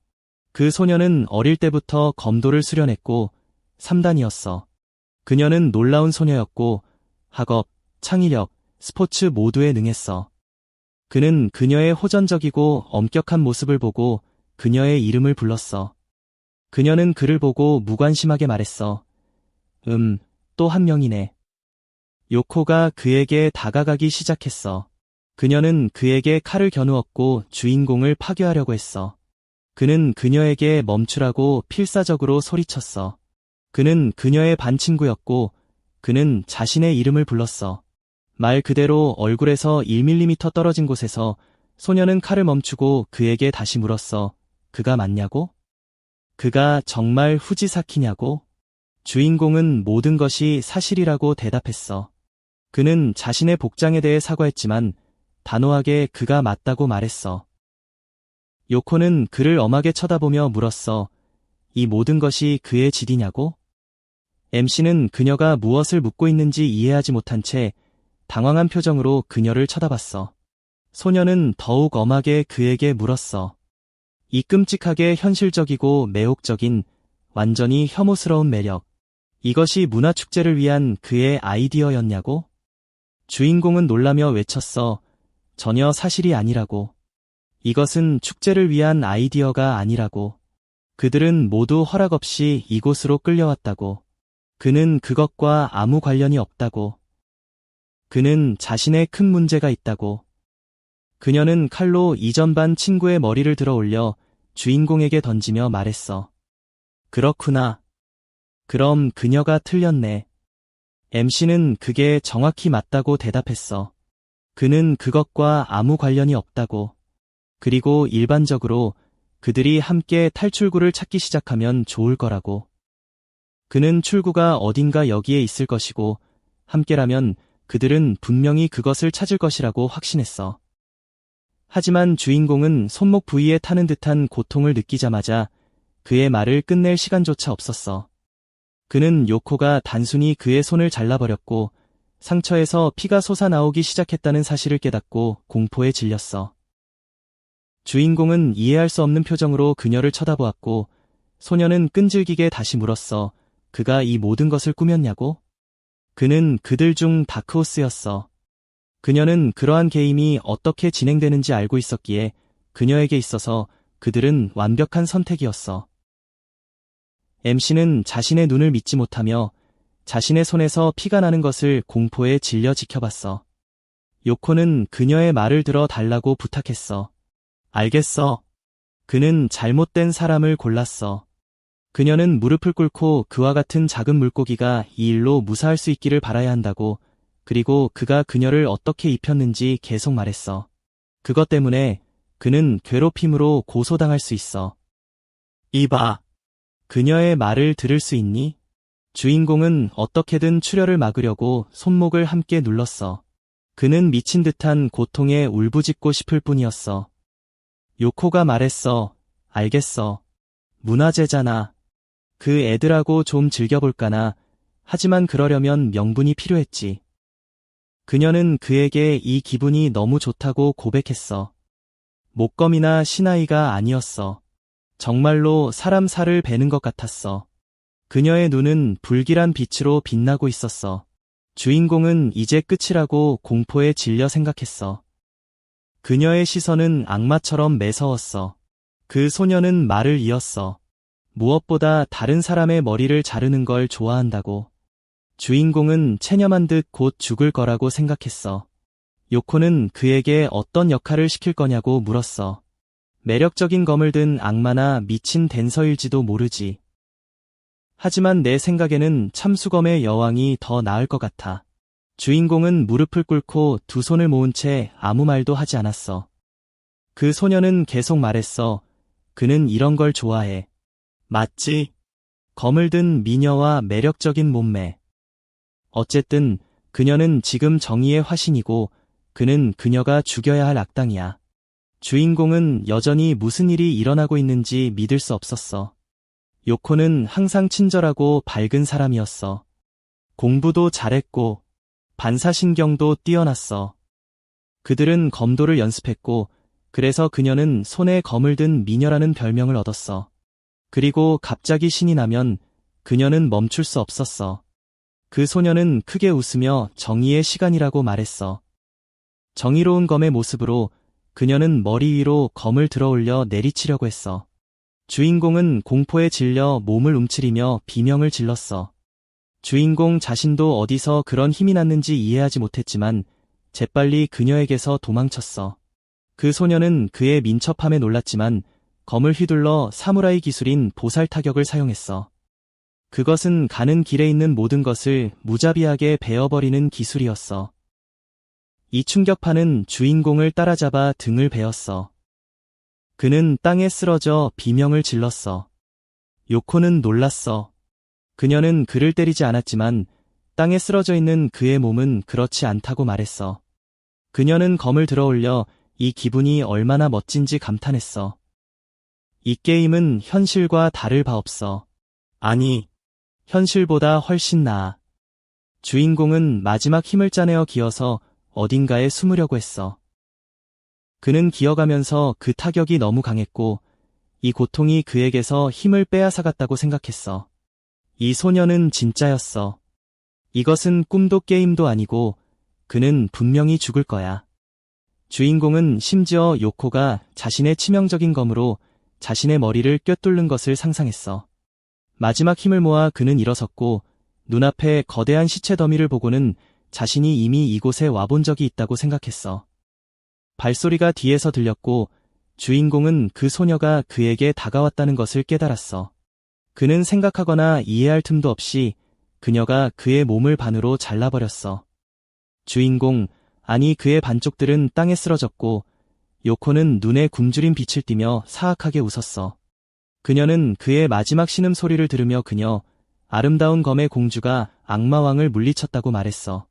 그 소녀는 어릴 때부터 검도를 수련했고 3단이었어. 그녀는 놀라운 소녀였고 학업, 창의력, 스포츠 모두에 능했어. 그는 그녀의 호전적이고 엄격한 모습을 보고 그녀의 이름을 불렀어. 그녀는 그를 보고 무관심하게 말했어. 또 한 명이네. 요코가 그에게 다가가기 시작했어. 그녀는 그에게 칼을 겨누었고 주인공을 파괴하려고 했어. 그는 그녀에게 멈추라고 필사적으로 소리쳤어. 그는 그녀의 반친구였고 그는 자신의 이름을 불렀어. 말 그대로 얼굴에서 1mm 떨어진 곳에서 소녀는 칼을 멈추고 그에게 다시 물었어. 그가 맞냐고? 그가 정말 후지사키냐고? 주인공은 모든 것이 사실이라고 대답했어. 그는 자신의 복장에 대해 사과했지만 단호하게 그가 맞다고 말했어. 요코는 그를 엄하게 쳐다보며 물었어. 이 모든 것이 그의 짓이냐고? MC는 그녀가 무엇을 묻고 있는지 이해하지 못한 채 당황한 표정으로 그녀를 쳐다봤어. 소녀는 더욱 엄하게 그에게 물었어. 이 끔찍하게 현실적이고 매혹적인 완전히 혐오스러운 매력. 이것이 문화축제를 위한 그의 아이디어였냐고? 주인공은 놀라며 외쳤어. 전혀 사실이 아니라고. 이것은 축제를 위한 아이디어가 아니라고. 그들은 모두 허락 없이 이곳으로 끌려왔다고. 그는 그것과 아무 관련이 없다고. 그는 자신의 큰 문제가 있다고. 그녀는 칼로 이전 반 친구의 머리를 들어 올려 주인공에게 던지며 말했어. 그렇구나. 그럼 그녀가 틀렸네. MC는 그게 정확히 맞다고 대답했어. 그는 그것과 아무 관련이 없다고. 그리고 일반적으로 그들이 함께 탈출구를 찾기 시작하면 좋을 거라고. 그는 출구가 어딘가 여기에 있을 것이고 함께라면 그들은 분명히 그것을 찾을 것이라고 확신했어. 하지만 주인공은 손목 부위에 타는 듯한 고통을 느끼자마자 그의 말을 끝낼 시간조차 없었어. 그는 요코가 단순히 그의 손을 잘라버렸고 상처에서 피가 솟아나오기 시작했다는 사실을 깨닫고 공포에 질렸어. 주인공은 이해할 수 없는 표정으로 그녀를 쳐다보았고 소녀는 끈질기게 다시 물었어. 그가 이 모든 것을 꾸몄냐고? 그는 그들 중 다크호스였어. 그녀는 그러한 게임이 어떻게 진행되는지 알고 있었기에 그녀에게 있어서 그들은 완벽한 선택이었어. MC는 자신의 눈을 믿지 못하며 자신의 손에서 피가 나는 것을 공포에 질려 지켜봤어. 요코는 그녀의 말을 들어 달라고 부탁했어. 알겠어. 그는 잘못된 사람을 골랐어. 그녀는 무릎을 꿇고 그와 같은 작은 물고기가 이 일로 무사할 수 있기를 바라야 한다고, 그리고 그가 그녀를 어떻게 입혔는지 계속 말했어. 그것 때문에 그는 괴롭힘으로 고소당할 수 있어. 이봐. 그녀의 말을 들을 수 있니? 주인공은 어떻게든 출혈을 막으려고 손목을 함께 눌렀어. 그는 미친 듯한 고통에 울부짖고 싶을 뿐이었어. 요코가 말했어. 알겠어. 문화재잖아. 그 애들하고 좀 즐겨볼까나. 하지만 그러려면 명분이 필요했지. 그녀는 그에게 이 기분이 너무 좋다고 고백했어. 목검이나 시나이가 아니었어. 정말로 사람 살을 베는 것 같았어. 그녀의 눈은 불길한 빛으로 빛나고 있었어. 주인공은 이제 끝이라고 공포에 질려 생각했어. 그녀의 시선은 악마처럼 매서웠어. 그 소녀는 말을 이었어. 무엇보다 다른 사람의 머리를 자르는 걸 좋아한다고. 주인공은 체념한 듯 곧 죽을 거라고 생각했어. 요코는 그에게 어떤 역할을 시킬 거냐고 물었어. 매력적인 검을 든 악마나 미친 댄서일지도 모르지. 하지만 내 생각에는 참수검의 여왕이 더 나을 것 같아. 주인공은 무릎을 꿇고 두 손을 모은 채 아무 말도 하지 않았어. 그 소녀는 계속 말했어. 그는 이런 걸 좋아해. 맞지? 검을 든 미녀와 매력적인 몸매. 어쨌든 그녀는 지금 정의의 화신이고 그는 그녀가 죽여야 할 악당이야. 주인공은 여전히 무슨 일이 일어나고 있는지 믿을 수 없었어. 요코는 항상 친절하고 밝은 사람이었어. 공부도 잘했고 반사신경도 뛰어났어. 그들은 검도를 연습했고 그래서 그녀는 손에 검을 든 미녀라는 별명을 얻었어. 그리고 갑자기 신이 나면 그녀는 멈출 수 없었어. 그 소녀는 크게 웃으며 정의의 시간이라고 말했어. 정의로운 검의 모습으로 그녀는 머리 위로 검을 들어올려 내리치려고 했어. 주인공은 공포에 질려 몸을 움츠리며 비명을 질렀어. 주인공 자신도 어디서 그런 힘이 났는지 이해하지 못했지만 재빨리 그녀에게서 도망쳤어. 그 소녀는 그의 민첩함에 놀랐지만 검을 휘둘러 사무라이 기술인 보살 타격을 사용했어. 그것은 가는 길에 있는 모든 것을 무자비하게 베어버리는 기술이었어. 이 충격파는 주인공을 따라잡아 등을 베었어. 그는 땅에 쓰러져 비명을 질렀어. 요코는 놀랐어. 그녀는 그를 때리지 않았지만 땅에 쓰러져 있는 그의 몸은 그렇지 않다고 말했어. 그녀는 검을 들어올려 이 기분이 얼마나 멋진지 감탄했어. 이 게임은 현실과 다를 바 없어. 아니, 현실보다 훨씬 나아. 주인공은 마지막 힘을 짜내어 기어서 어딘가에 숨으려고 했어. 그는 기어가면서 그 타격이 너무 강했고 이 고통이 그에게서 힘을 빼앗아갔다고 생각했어. 이 소녀는 진짜였어. 이것은 꿈도 게임도 아니고 그는 분명히 죽을 거야. 주인공은 심지어 요코가 자신의 치명적인 검으로 자신의 머리를 꿰뚫는 것을 상상했어. 마지막 힘을 모아 그는 일어섰고 눈앞에 거대한 시체 더미를 보고는 자신이 이미 이곳에 와본 적이 있다고 생각했어. 발소리가 뒤에서 들렸고 주인공은 그 소녀가 그에게 다가왔다는 것을 깨달았어. 그는 생각하거나 이해할 틈도 없이 그녀가 그의 몸을 반으로 잘라버렸어. 주인공, 아니 그의 반쪽들은 땅에 쓰러졌고 요코는 눈에 굶주린 빛을 띠며 사악하게 웃었어. 그녀는 그의 마지막 신음소리를 들으며 그녀, 아름다운 검의 공주가 악마왕을 물리쳤다고 말했어.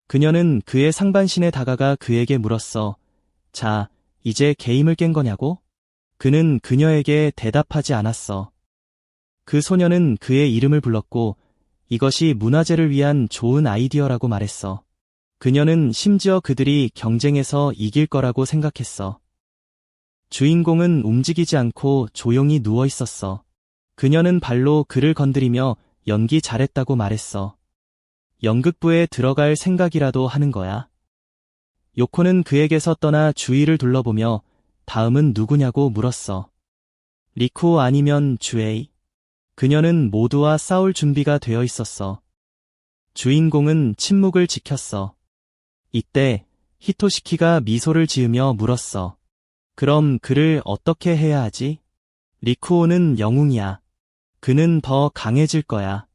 그녀는 그의 상반신에 다가가 그에게 물었어. 자, 이제 게임을 깬 거냐고? 그는 그녀에게 대답하지 않았어. 그 소녀는 그의 이름을 불렀고 이것이 문화재를 위한 좋은 아이디어라고 말했어. 그녀는 심지어 그들이 경쟁에서 이길 거라고 생각했어. 주인공은 움직이지 않고 조용히 누워 있었어. 그녀는 발로 그를 건드리며 연기 잘했다고 말했어. 연극부에 들어갈 생각이라도 하는 거야. 요코는 그에게서 떠나 주위를 둘러보며 다음은 누구냐고 물었어. 리쿠 아니면 주에이? 그녀는 모두와 싸울 준비가 되어 있었어. 주인공은 침묵을 지켰어. 이때 히토시키가 미소를 지으며 물었어. 그럼 그를 어떻게 해야 하지? 리쿠오는 영웅이야. 그는 더 강해질 거야.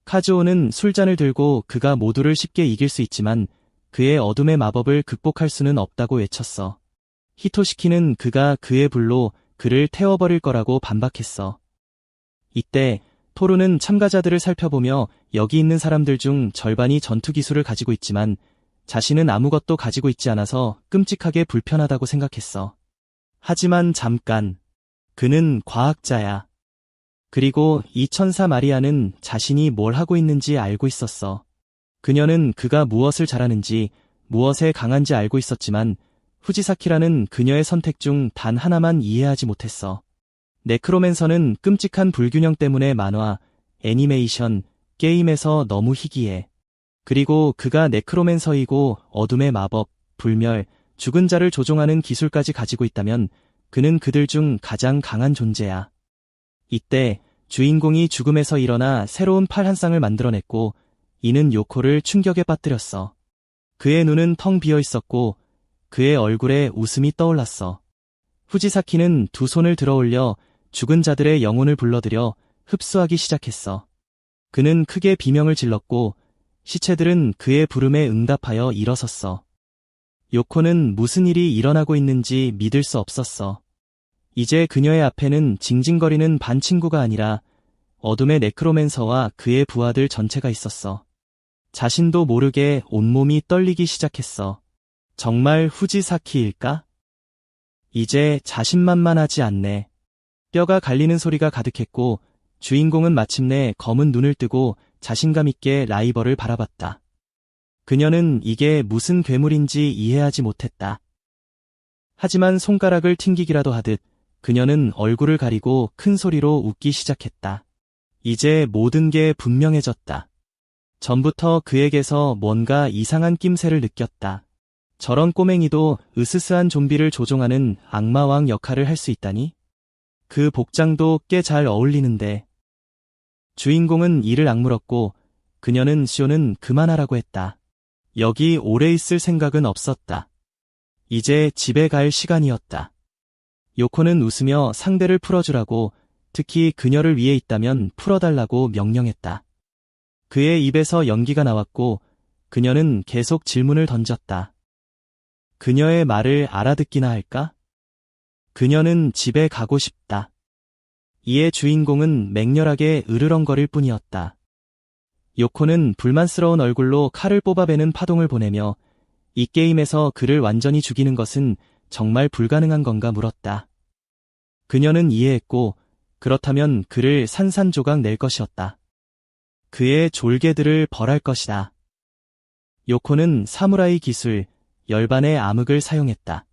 카즈오는 술잔을 들고 그가 모두를 쉽게 이길 수 있지만 그의 어둠의 마법을 극복할 수는 없다고 외쳤어. 히토시키는 그가 그의 불로 그를 태워버릴 거라고 반박했어. 이때 토루는 참가자들을 살펴보며 여기 있는 사람들 중 절반이 전투 기술을 가지고 있지만 자신은 아무것도 가지고 있지 않아서 끔찍하게 불편하다고 생각했어. 하지만 잠깐. 그는 과학자야. 그리고 이 천사 마리아는 자신이 뭘 하고 있는지 알고 있었어. 그녀는 그가 무엇을 잘하는지, 무엇에 강한지 알고 있었지만 후지사키라는 그녀의 선택 중 단 하나만 이해하지 못했어. 네크로맨서는 끔찍한 불균형 때문에 만화, 애니메이션, 게임에서 너무 희귀해. 그리고 그가 네크로맨서이고 어둠의 마법, 불멸, 죽은 자를 조종하는 기술까지 가지고 있다면 그는 그들 중 가장 강한 존재야. 이때 주인공이 죽음에서 일어나 새로운 팔 한 쌍을 만들어냈고 이는 요코를 충격에 빠뜨렸어. 그의 눈은 텅 비어 있었고 그의 얼굴에 웃음이 떠올랐어. 후지사키는 두 손을 들어 올려 죽은 자들의 영혼을 불러들여 흡수하기 시작했어. 그는 크게 비명을 질렀고 시체들은 그의 부름에 응답하여 일어섰어. 요코는 무슨 일이 일어나고 있는지 믿을 수 없었어. 이제 그녀의 앞에는 징징거리는 반 친구가 아니라 어둠의 네크로맨서와 그의 부하들 전체가 있었어. 자신도 모르게 온몸이 떨리기 시작했어. 정말 후지사키일까? 이제 자신만만하지 않네. 뼈가 갈리는 소리가 가득했고 주인공은 마침내 검은 눈을 뜨고 자신감 있게 라이벌을 바라봤다. 그녀는 이게 무슨 괴물인지 이해하지 못했다. 하지만 손가락을 튕기기라도 하듯 그녀는 얼굴을 가리고 큰 소리로 웃기 시작했다. 이제 모든 게 분명해졌다. 전부터 그에게서 뭔가 이상한 낌새를 느꼈다. 저런 꼬맹이도 으스스한 좀비를 조종하는 악마왕 역할을 할 수 있다니? 그 복장도 꽤 잘 어울리는데. 주인공은 이를 악물었고 그녀는 쇼는 그만하라고 했다. 여기 오래 있을 생각은 없었다. 이제 집에 갈 시간이었다. 요코는 웃으며 상대를 풀어주라고, 특히 그녀를 위해 있다면 풀어달라고 명령했다. 그의 입에서 연기가 나왔고 그녀는 계속 질문을 던졌다. 그녀의 말을 알아듣기나 할까? 그녀는 집에 가고 싶다. 이에 주인공은 맹렬하게 으르렁거릴 뿐이었다. 요코는 불만스러운 얼굴로 칼을 뽑아배는 파동을 보내며 이 게임에서 그를 완전히 죽이는 것은 정말 불가능한 건가 물었다. 그녀는 이해했고 그렇다면 그를 산산조각 낼 것이었다. 그의 졸개들을 벌할 것이다. 요코는 사무라이 기술, 열반의 암흑을 사용했다.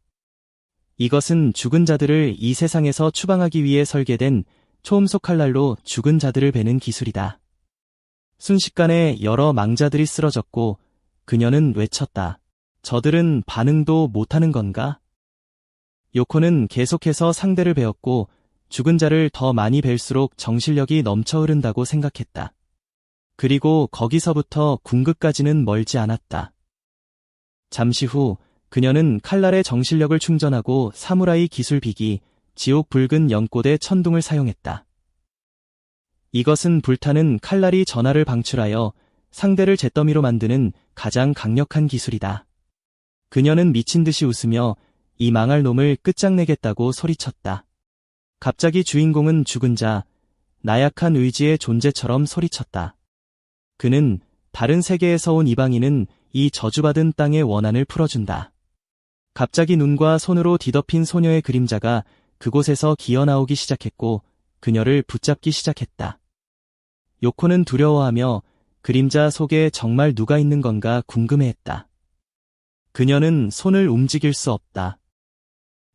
이것은 죽은 자들을 이 세상에서 추방하기 위해 설계된 초음속 칼날로 죽은 자들을 베는 기술이다. 순식간에 여러 망자들이 쓰러졌고 그녀는 외쳤다. 저들은 반응도 못하는 건가? 요코는 계속해서 상대를 베었고 죽은 자를 더 많이 벨수록 정신력이 넘쳐 흐른다고 생각했다. 그리고 거기서부터 궁극까지는 멀지 않았다. 잠시 후 그녀는 칼날의 정실력을 충전하고 사무라이 기술 비기, 지옥 붉은 연꽃의 천둥을 사용했다. 이것은 불타는 칼날이 전하를 방출하여 상대를 잿더미로 만드는 가장 강력한 기술이다. 그녀는 미친 듯이 웃으며 이 망할 놈을 끝장내겠다고 소리쳤다. 갑자기 주인공은 죽은 자, 나약한 의지의 존재처럼 소리쳤다. 그는 다른 세계에서 온 이방인은 이 저주받은 땅의 원한을 풀어준다. 갑자기 눈과 손으로 뒤덮인 소녀의 그림자가 그곳에서 기어나오기 시작했고 그녀를 붙잡기 시작했다. 요코는 두려워하며 그림자 속에 정말 누가 있는 건가 궁금해했다. 그녀는 손을 움직일 수 없다.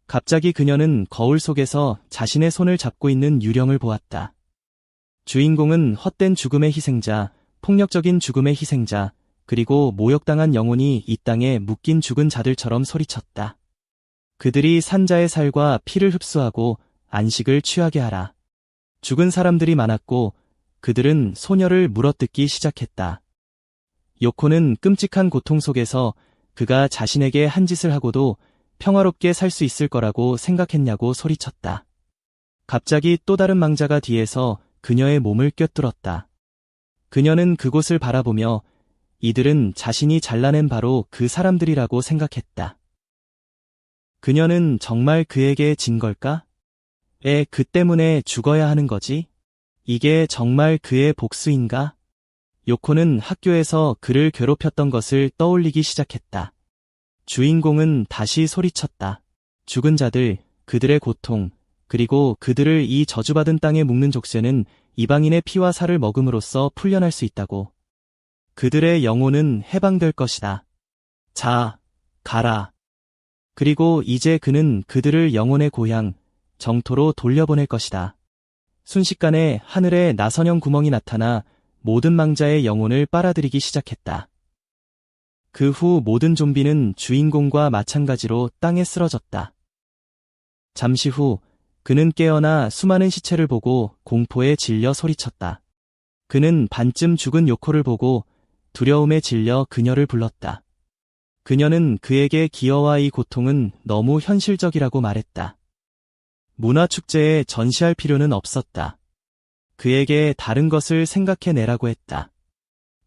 갑자기 그녀는 거울 속에서 자신의 손을 잡고 있는 유령을 보았다. 주인공은 헛된 죽음의 희생자, 폭력적인 죽음의 희생자, 그리고 모욕당한 영혼이 이 땅에 묶인 죽은 자들처럼 소리쳤다. 그들이 산자의 살과 피를 흡수하고 안식을 취하게 하라. 죽은 사람들이 많았고 그들은 소녀를 물어뜯기 시작했다. 요코는 끔찍한 고통 속에서 그가 자신에게 한 짓을 하고도 평화롭게 살 수 있을 거라고 생각했냐고 소리쳤다. 갑자기 또 다른 망자가 뒤에서 그녀의 몸을 꿰뚫었다. 그녀는 그곳을 바라보며 이들은 자신이 잘라낸 바로 그 사람들이라고 생각했다. 그녀는 정말 그에게 진 걸까? 그 때문에 죽어야 하는 거지? 이게 정말 그의 복수인가? 요코는 학교에서 그를 괴롭혔던 것을 떠올리기 시작했다. 주인공은 다시 소리쳤다. 죽은 자들, 그들의 고통, 그리고 그들을 이 저주받은 땅에 묶는 족쇄는 이방인의 피와 살을 먹음으로써 풀려날 수 있다고. 그들의 영혼은 해방될 것이다. 자, 가라. 그리고 이제 그는 그들을 영혼의 고향, 정토로 돌려보낼 것이다. 순식간에 하늘에 나선형 구멍이 나타나 모든 망자의 영혼을 빨아들이기 시작했다. 그 후 모든 좀비는 주인공과 마찬가지로 땅에 쓰러졌다. 잠시 후 그는 깨어나 수많은 시체를 보고 공포에 질려 소리쳤다. 그는 반쯤 죽은 요코를 보고 두려움에 질려 그녀를 불렀다. 그녀는 그에게 기어와 이 고통은 너무 현실적이라고 말했다. 문화축제에 전시할 필요는 없었다. 그에게 다른 것을 생각해내라고 했다.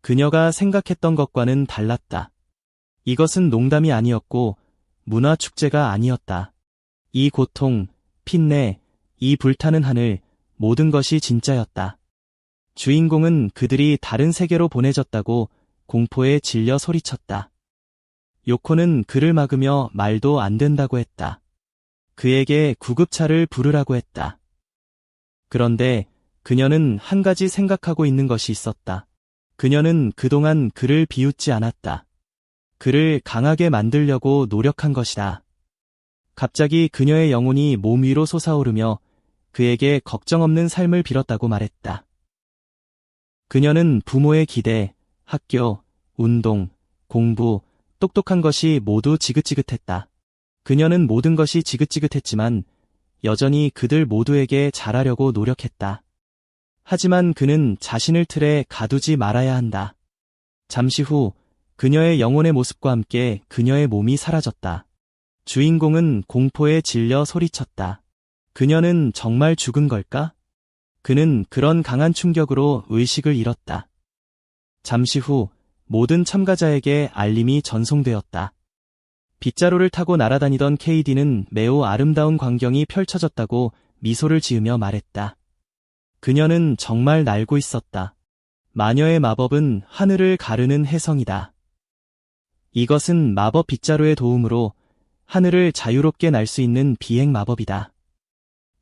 그녀가 생각했던 것과는 달랐다. 이것은 농담이 아니었고 문화축제가 아니었다. 이 고통, 핀내, 이 불타는 하늘, 모든 것이 진짜였다. 주인공은 그들이 다른 세계로 보내졌다고 공포에 질려 소리쳤다. 요코는 그를 막으며 말도 안 된다고 했다. 그에게 구급차를 부르라고 했다. 그런데 그녀는 한 가지 생각하고 있는 것이 있었다. 그녀는 그동안 그를 비웃지 않았다. 그를 강하게 만들려고 노력한 것이다. 갑자기 그녀의 영혼이 몸 위로 솟아오르며 그에게 걱정 없는 삶을 빌었다고 말했다. 그녀는 부모의 기대, 학교, 운동, 공부, 똑똑한 것이 모두 지긋지긋했다. 그녀는 모든 것이 지긋지긋했지만 여전히 그들 모두에게 잘하려고 노력했다. 하지만 그는 자신을 틀에 가두지 말아야 한다. 잠시 후 그녀의 영혼의 모습과 함께 그녀의 몸이 사라졌다. 주인공은 공포에 질려 소리쳤다. 그녀는 정말 죽은 걸까? 그는 그런 강한 충격으로 의식을 잃었다. 잠시 후 모든 참가자에게 알림이 전송되었다. 빗자루를 타고 날아다니던 KD는 매우 아름다운 광경이 펼쳐졌다고 미소를 지으며 말했다. 그녀는 정말 날고 있었다. 마녀의 마법은 하늘을 가르는 혜성이다. 이것은 마법 빗자루의 도움으로 하늘을 자유롭게 날 수 있는 비행 마법이다.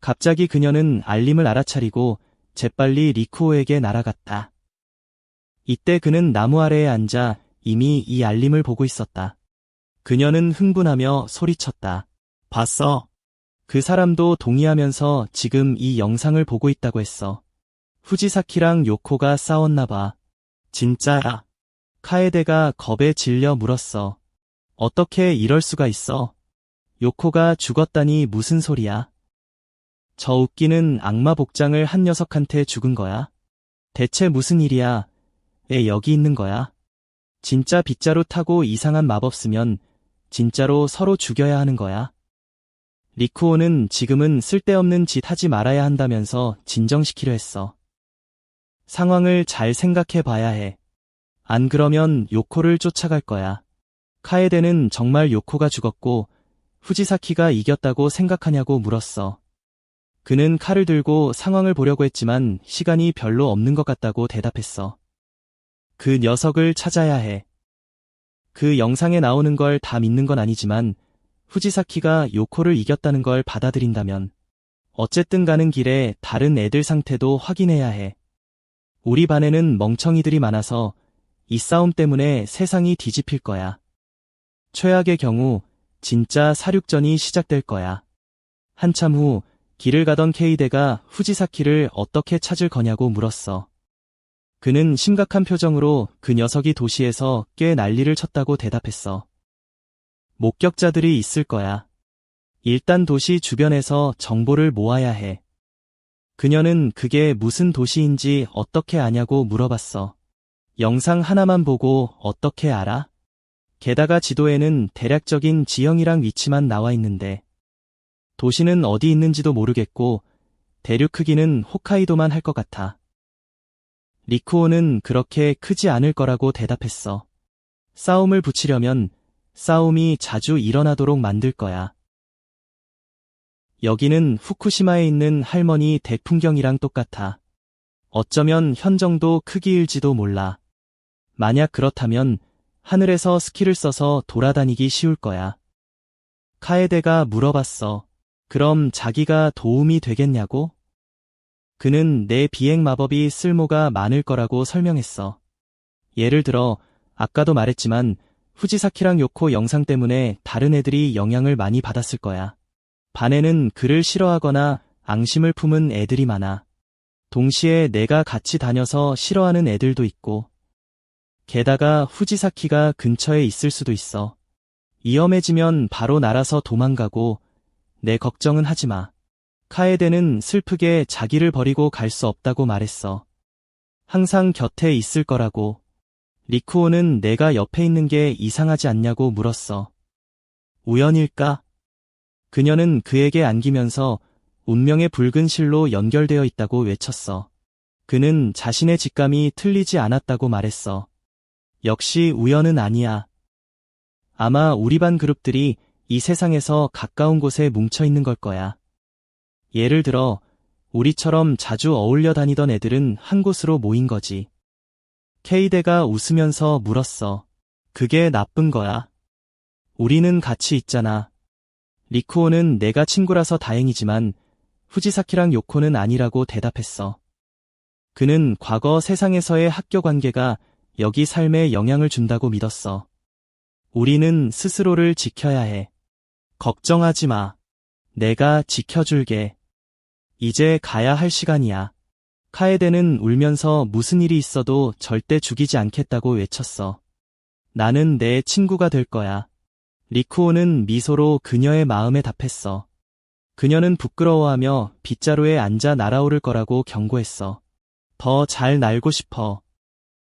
갑자기 그녀는 알림을 알아차리고 재빨리 리쿠오에게 날아갔다. 이때 그는 나무 아래에 앉아 이미 이 알림을 보고 있었다. 그녀는 흥분하며 소리쳤다. 봤어? 그 사람도 동의하면서 지금 이 영상을 보고 있다고 했어. 후지사키랑 요코가 싸웠나 봐. 진짜야. 카에데가 겁에 질려 물었어. 어떻게 이럴 수가 있어? 요코가 죽었다니 무슨 소리야? 저 웃기는 악마 복장을 한 녀석한테 죽은 거야? 대체 무슨 일이야? 여기 있는 거야. 진짜 빗자루 타고 이상한 마법 쓰면 진짜로 서로 죽여야 하는 거야. 리쿠오는 지금은 쓸데없는 짓 하지 말아야 한다면서 진정시키려 했어. 상황을 잘 생각해 봐야 해. 안 그러면 요코를 쫓아갈 거야. 카에데는 정말 요코가 죽었고 후지사키가 이겼다고 생각하냐고 물었어. 그는 칼을 들고 상황을 보려고 했지만 시간이 별로 없는 것 같다고 대답했어. 그 녀석을 찾아야 해. 그 영상에 나오는 걸 다 믿는 건 아니지만 후지사키가 요코를 이겼다는 걸 받아들인다면 어쨌든 가는 길에 다른 애들 상태도 확인해야 해. 우리 반에는 멍청이들이 많아서 이 싸움 때문에 세상이 뒤집힐 거야. 최악의 경우 진짜 사륙전이 시작될 거야. 한참 후 길을 가던 케이데가 후지사키를 어떻게 찾을 거냐고 물었어. 그는 심각한 표정으로 그 녀석이 도시에서 꽤 난리를 쳤다고 대답했어. 목격자들이 있을 거야. 일단 도시 주변에서 정보를 모아야 해. 그녀는 그게 무슨 도시인지 어떻게 아냐고 물어봤어. 영상 하나만 보고 어떻게 알아? 게다가 지도에는 대략적인 지형이랑 위치만 나와 있는데 도시는 어디 있는지도 모르겠고 대륙 크기는 홋카이도만 할 것 같아. 리쿠오는 그렇게 크지 않을 거라고 대답했어. 싸움을 붙이려면 싸움이 자주 일어나도록 만들 거야. 여기는 후쿠시마에 있는 할머니 댁 풍경이랑 똑같아. 어쩌면 현 정도 크기일지도 몰라. 만약 그렇다면 하늘에서 스키를 써서 돌아다니기 쉬울 거야. 카에데가 물어봤어. 그럼 자기가 도움이 되겠냐고? 그는 내 비행 마법이 쓸모가 많을 거라고 설명했어. 예를 들어 아까도 말했지만 후지사키랑 요코 영상 때문에 다른 애들이 영향을 많이 받았을 거야. 반에는 그를 싫어하거나 앙심을 품은 애들이 많아. 동시에 내가 같이 다녀서 싫어하는 애들도 있고. 게다가 후지사키가 근처에 있을 수도 있어. 위험해지면 바로 날아서 도망가고 내 걱정은 하지 마. 카에데는 슬프게 자기를 버리고 갈 수 없다고 말했어. 항상 곁에 있을 거라고. 리쿠오는 내가 옆에 있는 게 이상하지 않냐고 물었어. 우연일까? 그녀는 그에게 안기면서 운명의 붉은 실로 연결되어 있다고 외쳤어. 그는 자신의 직감이 틀리지 않았다고 말했어. 역시 우연은 아니야. 아마 우리 반 그룹들이 이 세상에서 가까운 곳에 뭉쳐 있는 걸 거야. 예를 들어 우리처럼 자주 어울려 다니던 애들은 한 곳으로 모인 거지. 케이데가 웃으면서 물었어. 그게 나쁜 거야. 우리는 같이 있잖아. 리쿠오는 내가 친구라서 다행이지만 후지사키랑 요코는 아니라고 대답했어. 그는 과거 세상에서의 학교 관계가 여기 삶에 영향을 준다고 믿었어. 우리는 스스로를 지켜야 해. 걱정하지 마. 내가 지켜줄게. 이제 가야 할 시간이야. 카에데는 울면서 무슨 일이 있어도 절대 죽이지 않겠다고 외쳤어. 나는 내 친구가 될 거야. 리쿠오는 미소로 그녀의 마음에 답했어. 그녀는 부끄러워하며 빗자루에 앉아 날아오를 거라고 경고했어. 더 잘 날고 싶어.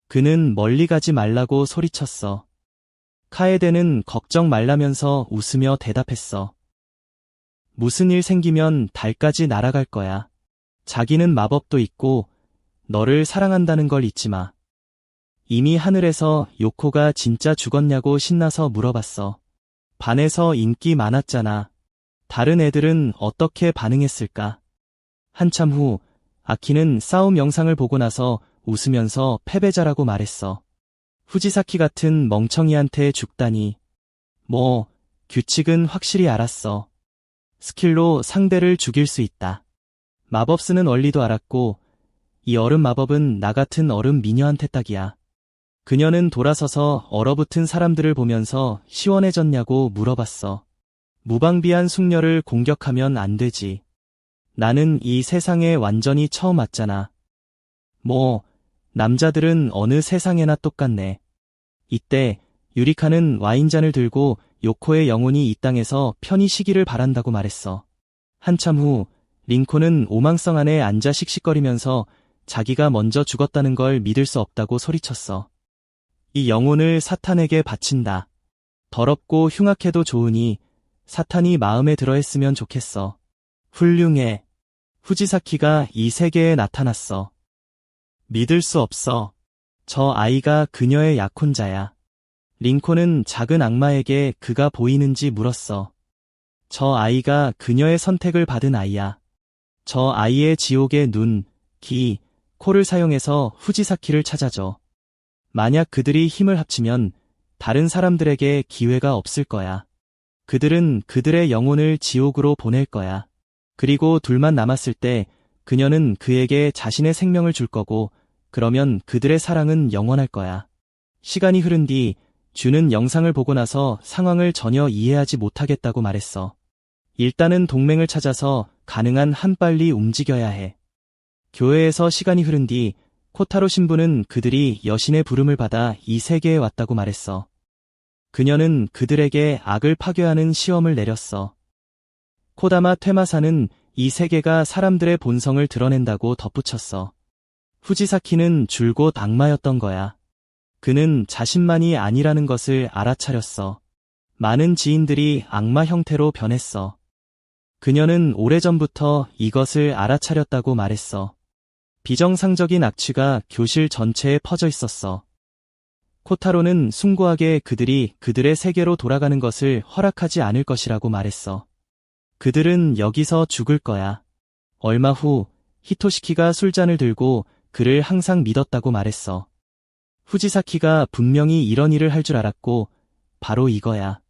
그는 멀리 가지 말라고 소리쳤어. 카에데는 걱정 말라면서 웃으며 대답했어. 무슨 일 생기면 달까지 날아갈 거야. 자기는 마법도 있고 너를 사랑한다는 걸 잊지 마. 이미 하늘에서 요코가 진짜 죽었냐고 신나서 물어봤어. 반에서 인기 많았잖아. 다른 애들은 어떻게 반응했을까? 한참 후 아키는 싸움 영상을 보고 나서 웃으면서 패배자라고 말했어. 후지사키 같은 멍청이한테 죽다니. 뭐, 규칙은 확실히 알았어. 스킬로 상대를 죽일 수 있다. 마법 쓰는 원리도 알았고 이 얼음 마법은 나 같은 얼음 미녀한테 딱이야. 그녀는 돌아서서 얼어붙은 사람들을 보면서 시원해졌냐고 물어봤어. 무방비한 숙녀를 공격하면 안 되지. 나는 이 세상에 완전히 처음 왔잖아. 뭐, 남자들은 어느 세상에나 똑같네. 이때 유리카는 와인잔을 들고 요코의 영혼이 이 땅에서 편히 쉬기를 바란다고 말했어. 한참 후 링코는 오망성 안에 앉아 씩씩거리면서 자기가 먼저 죽었다는 걸 믿을 수 없다고 소리쳤어. 이 영혼을 사탄에게 바친다. 더럽고 흉악해도 좋으니 사탄이 마음에 들어 했으면 좋겠어. 훌륭해. 후지사키가 이 세계에 나타났어. 믿을 수 없어. 저 아이가 그녀의 약혼자야. 링콘은 작은 악마에게 그가 보이는지 물었어. 저 아이가 그녀의 선택을 받은 아이야. 저 아이의 지옥의 눈, 귀, 코를 사용해서 후지사키를 찾아줘. 만약 그들이 힘을 합치면 다른 사람들에게 기회가 없을 거야. 그들은 그들의 영혼을 지옥으로 보낼 거야. 그리고 둘만 남았을 때 그녀는 그에게 자신의 생명을 줄 거고, 그러면 그들의 사랑은 영원할 거야. 시간이 흐른 뒤 주는 영상을 보고 나서 상황을 전혀 이해하지 못하겠다고 말했어. 일단은 동맹을 찾아서 가능한 한 빨리 움직여야 해. 교회에서 시간이 흐른 뒤 코타로 신부는 그들이 여신의 부름을 받아 이 세계에 왔다고 말했어. 그녀는 그들에게 악을 파괴하는 시험을 내렸어. 코다마 퇴마사는 이 세계가 사람들의 본성을 드러낸다고 덧붙였어. 후지사키는 줄곧 악마였던 거야. 그는 자신만이 아니라는 것을 알아차렸어. 많은 지인들이 악마 형태로 변했어. 그녀는 오래전부터 이것을 알아차렸다고 말했어. 비정상적인 악취가 교실 전체에 퍼져 있었어. 코타로는 숭고하게 그들이 그들의 세계로 돌아가는 것을 허락하지 않을 것이라고 말했어. 그들은 여기서 죽을 거야. 얼마 후 히토시키가 술잔을 들고 그를 항상 믿었다고 말했어. 후지사키가 분명히 이런 일을 할 줄 알았고 바로 이거야.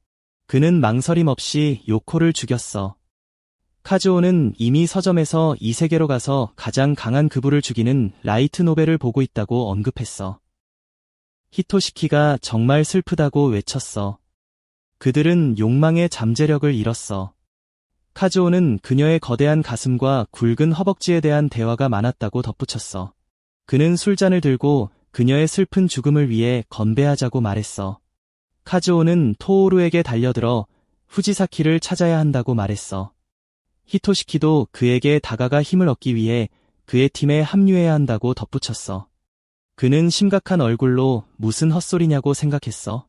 그는 망설임 없이 요코를 죽였어. 카즈오는 이미 서점에서 이 세계로 가서 가장 강한 그부를 죽이는 라이트 노벨을 보고 있다고 언급했어. 히토시키가 정말 슬프다고 외쳤어. 그들은 욕망의 잠재력을 잃었어. 카즈오는 그녀의 거대한 가슴과 굵은 허벅지에 대한 대화가 많았다고 덧붙였어. 그는 술잔을 들고 그녀의 슬픈 죽음을 위해 건배하자고 말했어. 카즈오는 토오루에게 달려들어 후지사키를 찾아야 한다고 말했어. 히토시키도 그에게 다가가 힘을 얻기 위해 그의 팀에 합류해야 한다고 덧붙였어. 그는 심각한 얼굴로 무슨 헛소리냐고 생각했어.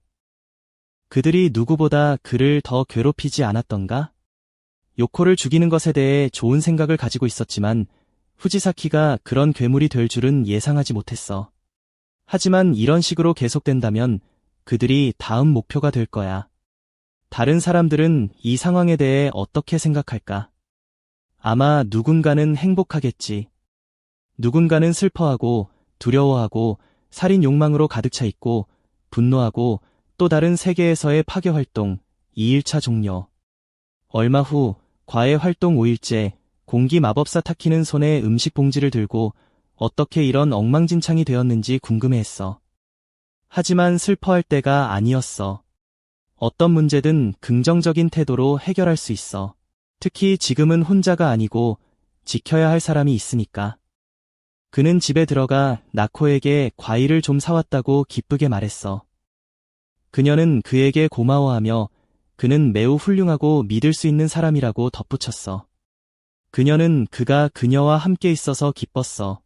그들이 누구보다 그를 더 괴롭히지 않았던가? 요코를 죽이는 것에 대해 좋은 생각을 가지고 있었지만 후지사키가 그런 괴물이 될 줄은 예상하지 못했어. 하지만 이런 식으로 계속된다면 그들이 다음 목표가 될 거야. 다른 사람들은 이 상황에 대해 어떻게 생각할까? 아마 누군가는 행복하겠지. 누군가는 슬퍼하고 두려워하고 살인 욕망으로 가득 차 있고 분노하고 또 다른 세계에서의 파괴 활동 2일차 종료. 얼마 후 과외 활동 5일째 공기 마법사 타키는 손에 음식 봉지를 들고 어떻게 이런 엉망진창이 되었는지 궁금해했어. 하지만 슬퍼할 때가 아니었어. 어떤 문제든 긍정적인 태도로 해결할 수 있어. 특히 지금은 혼자가 아니고 지켜야 할 사람이 있으니까. 그는 집에 들어가 나코에게 과일을 좀 사왔다고 기쁘게 말했어. 그녀는 그에게 고마워하며 그는 매우 훌륭하고 믿을 수 있는 사람이라고 덧붙였어. 그녀는 그가 그녀와 함께 있어서 기뻤어.